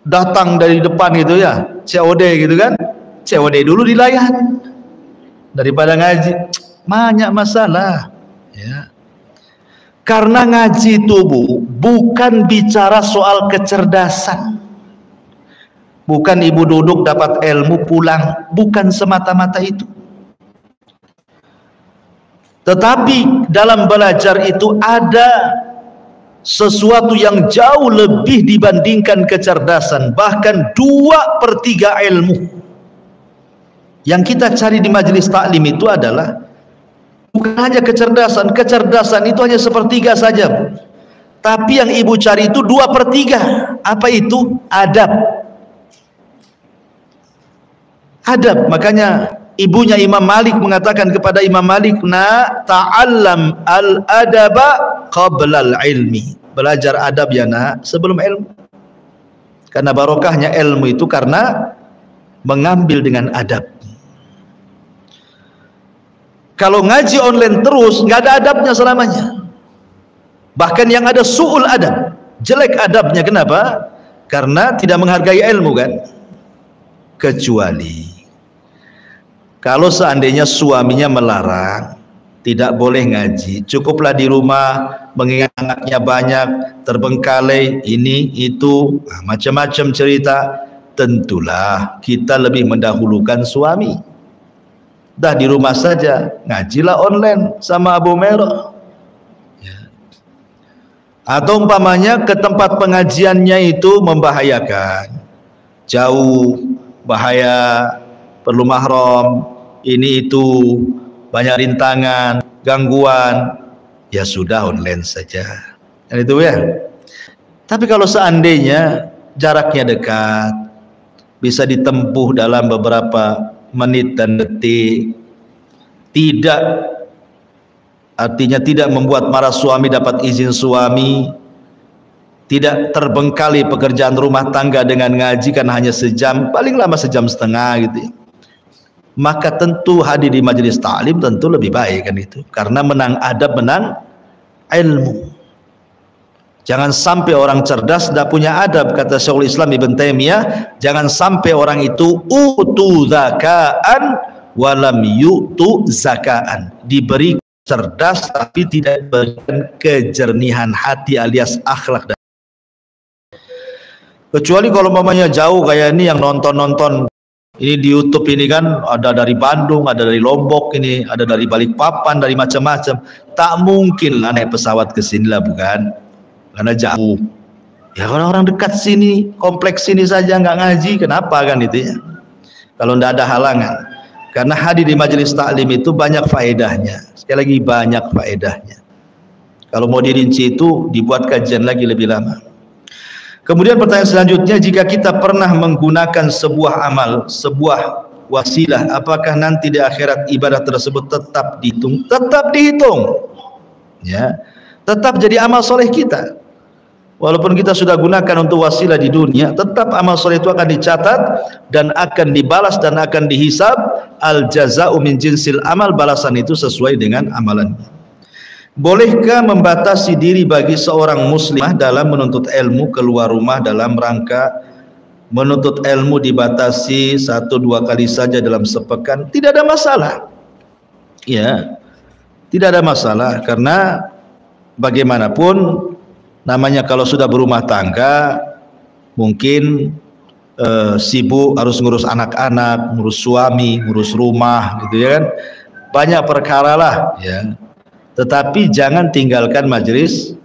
datang dari depan gitu ya, COD gitu kan, COD dulu dilayan daripada ngaji. Banyak masalah ya. Karena ngaji itu Bu, bukan bicara soal kecerdasan, bukan ibu duduk dapat ilmu pulang, bukan semata-mata itu. Tetapi dalam belajar itu ada sesuatu yang jauh lebih dibandingkan kecerdasan, bahkan 2/3 ilmu yang kita cari di majelis taklim itu adalah bukan hanya kecerdasan. Kecerdasan itu hanya 1/3 saja, tapi yang ibu cari itu 2/3. Apa itu? Adab. Adab. Makanya ibunya Imam Malik mengatakan kepada Imam Malik, "Na ta'allam al-adaba qabla al-ilmi." Belajar adab ya nak, sebelum ilmu. Karena barokahnya ilmu itu karena mengambil dengan adab. Kalau ngaji online terus, nggak ada adabnya selamanya. Bahkan yang ada su'ul adab, jelek adabnya. Kenapa? Karena tidak menghargai ilmu kan. Kecuali kalau seandainya suaminya melarang, tidak boleh ngaji, cukuplah di rumah, mengingat anaknya banyak, terbengkalai, ini, itu, macam-macam cerita, tentulah kita lebih mendahulukan suami. Dah di rumah saja, ngajilah online sama Abu Merah. Ya. Atau umpamanya ke tempat pengajiannya itu membahayakan, jauh, bahaya, perlu mahram, ini itu, banyak rintangan, gangguan, ya sudah online saja. Dan itu ya. Tapi kalau seandainya jaraknya dekat, bisa ditempuh dalam beberapa menit dan detik, tidak, artinya tidak membuat marah suami, dapat izin suami, tidak terbengkalai pekerjaan rumah tangga dengan ngaji karena hanya sejam, paling lama 1,5 jam gitu ya. Maka tentu hadir di majelis ta'lim tentu lebih baik kan itu, karena menang adab, menang ilmu. Jangan sampai orang cerdas tidak punya adab, kata Syekhul Islam Ibn Taimiyah. Jangan sampai orang itu utu zakaan walam yu'tu zakaan, diberi cerdas tapi tidak diberikan kejernihan hati alias akhlak. Kecuali kalau mamanya jauh kayak ini yang nonton ini di YouTube ini kan, ada dari Bandung, ada dari Lombok, ini ada dari Balikpapan, dari macam-macam. Tak mungkin lah naik pesawat ke sini lah, bukan? Karena jauh. Ya kalau orang dekat sini, kompleks sini saja nggak ngaji, kenapa kan itu ya? Kalau tidak ada halangan. Karena hadir di majelis taklim itu banyak faedahnya. Sekali lagi banyak faedahnya. Kalau mau dirinci itu dibuat kajian lagi lebih lama. Kemudian pertanyaan selanjutnya, jika kita pernah menggunakan sebuah amal, sebuah wasilah, apakah nanti di akhirat ibadah tersebut tetap dihitung? Tetap dihitung. Ya. Tetap jadi amal soleh kita. Walaupun kita sudah gunakan untuk wasilah di dunia, tetap amal soleh itu akan dicatat dan akan dibalas dan akan dihisab. Al jaza'u min jinsil amal, balasan itu sesuai dengan amalannya. Bolehkah membatasi diri bagi seorang muslimah dalam menuntut ilmu keluar rumah dalam rangka menuntut ilmu dibatasi 1-2 kali saja dalam sepekan? Tidak ada masalah. Ya, tidak ada masalah, karena bagaimanapun namanya kalau sudah berumah tangga mungkin sibuk, harus ngurus anak-anak, ngurus suami, ngurus rumah, gitu ya kan, banyak perkara lah ya. Tetapi jangan tinggalkan majelis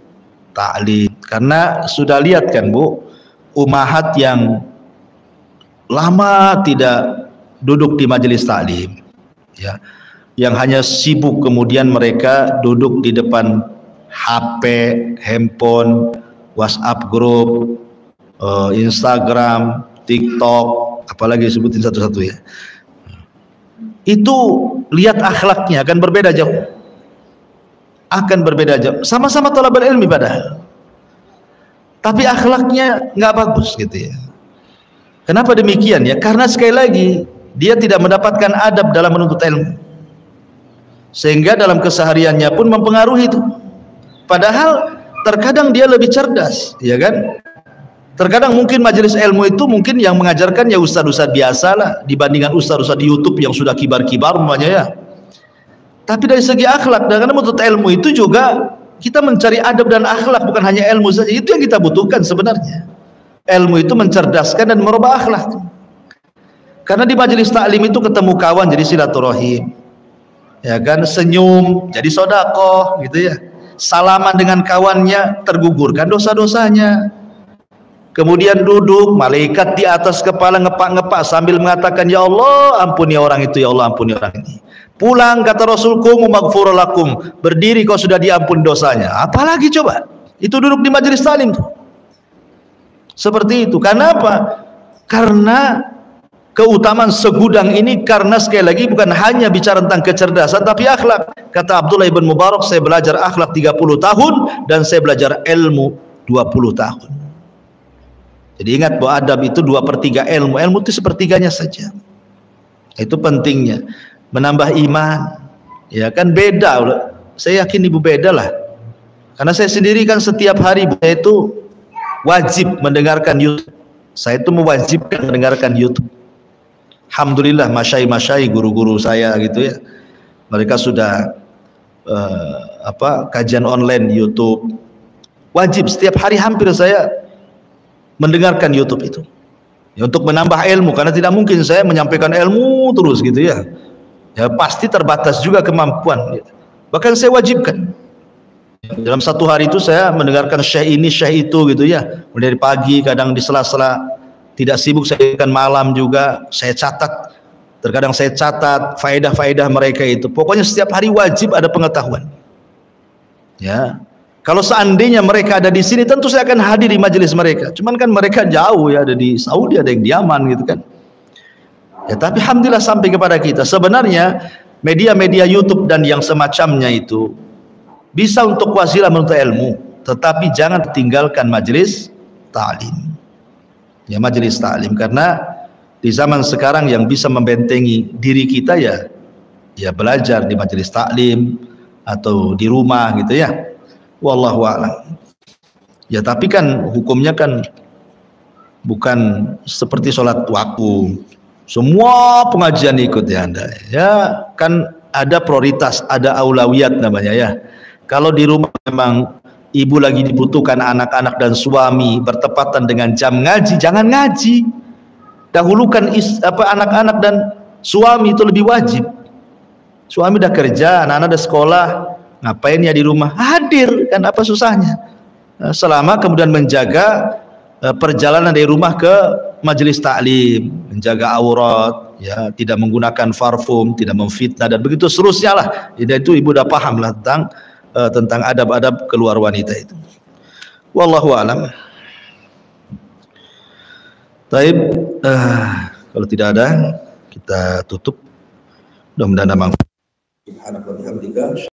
taklim, karena sudah lihat kan Bu, umahat yang lama tidak duduk di majelis taklim ya, yang hanya sibuk kemudian mereka duduk di depan HP, handphone, WhatsApp grup, Instagram, TikTok, apalagi sebutin satu-satu ya. Itu lihat akhlaknya akan berbeda jauh. Akan berbeda jauh. Sama-sama thalabul ilmi padahal. Tapi akhlaknya nggak bagus gitu ya. Kenapa demikian ya? Karena sekali lagi dia tidak mendapatkan adab dalam menuntut ilmu. Sehingga dalam kesehariannya pun mempengaruhi itu. Padahal terkadang dia lebih cerdas, ya kan? Terkadang mungkin majelis ilmu itu mungkin yang mengajarkan ya ustaz-ustaz biasa lah, dibandingkan ustaz-ustaz di YouTube yang sudah kibar-kibar namanya ya. Tapi dari segi akhlak, dan karena menuntut ilmu itu juga kita mencari adab dan akhlak, bukan hanya ilmu saja. Itu yang kita butuhkan sebenarnya. Ilmu itu mencerdaskan dan merubah akhlak. Karena di majelis taklim itu ketemu kawan jadi silaturahim, ya kan, senyum jadi sedekah gitu ya. Salaman dengan kawannya tergugurkan dosa-dosanya. Kemudian duduk, malaikat di atas kepala ngepak-ngepak sambil mengatakan, ya Allah ampuni orang itu, ya Allah ampuni orang ini. Pulang kata Rasulku, maghfurun lakum, berdiri kau sudah diampuni dosanya. Apalagi coba, itu duduk di majelis taklim tuh. Seperti itu. Kenapa? Karena keutamaan segudang ini, karena sekali lagi bukan hanya bicara tentang kecerdasan tapi akhlak. Kata Abdullah ibn Mubarak, saya belajar akhlak 30 tahun dan saya belajar ilmu 20 tahun. Jadi ingat bahwa adab itu 2/3 ilmu. Ilmu itu sepertiganya saja. Itu pentingnya. Menambah iman. Ya kan beda. Saya yakin ibu beda lah. Karena saya sendiri kan setiap hari saya itu wajib mendengarkan YouTube. Saya itu mewajibkan mendengarkan YouTube. Alhamdulillah masyai-masyai guru-guru saya gitu ya. Mereka sudah kajian online YouTube. Wajib setiap hari hampir saya mendengarkan YouTube itu. Ya, untuk menambah ilmu, karena tidak mungkin saya menyampaikan ilmu terus gitu ya. Ya pasti terbatas juga kemampuan. Bahkan saya wajibkan. Dalam satu hari itu saya mendengarkan syekh ini, syekh itu gitu ya. Mulai dari pagi, kadang di sela-sela tidak sibuk saya akan malam juga saya catat. Terkadang saya catat faedah-faedah mereka itu. Pokoknya setiap hari wajib ada pengetahuan. Ya. Kalau seandainya mereka ada di sini, tentu saya akan hadir di majelis mereka. Cuman kan mereka jauh ya, ada di Saudi, ada yang di Yaman gitu kan. Ya, tapi alhamdulillah sampai kepada kita. Sebenarnya media-media YouTube dan yang semacamnya itu bisa untuk wasilah menuntut ilmu, tetapi jangan tinggalkan majelis ta'lim. Ya, majelis ta'lim, karena di zaman sekarang yang bisa membentengi diri kita ya belajar di majelis ta'lim atau di rumah gitu ya. Wallahu a'lam. Ya tapi kan hukumnya kan bukan seperti sholat waktu. Semua pengajian ikut ya Anda. Ya kan ada prioritas, ada aulawiyat namanya ya. Kalau di rumah memang ibu lagi dibutuhkan anak-anak dan suami bertepatan dengan jam ngaji, jangan ngaji. Dahulukan anak-anak dan suami itu lebih wajib. Suami udah kerja, anak-anak udah sekolah, ngapain ya di rumah? Hadir, kan apa susahnya? Selama kemudian menjaga perjalanan dari rumah ke majelis taklim, menjaga aurat, ya, tidak menggunakan parfum, tidak memfitnah dan begitu seterusnya lah. Jadi itu ibu udah paham lah tentang adab-adab keluar wanita itu. Wallahu a'lam. Taib, kalau tidak ada kita tutup. Mudah-mudahan ada manfaat.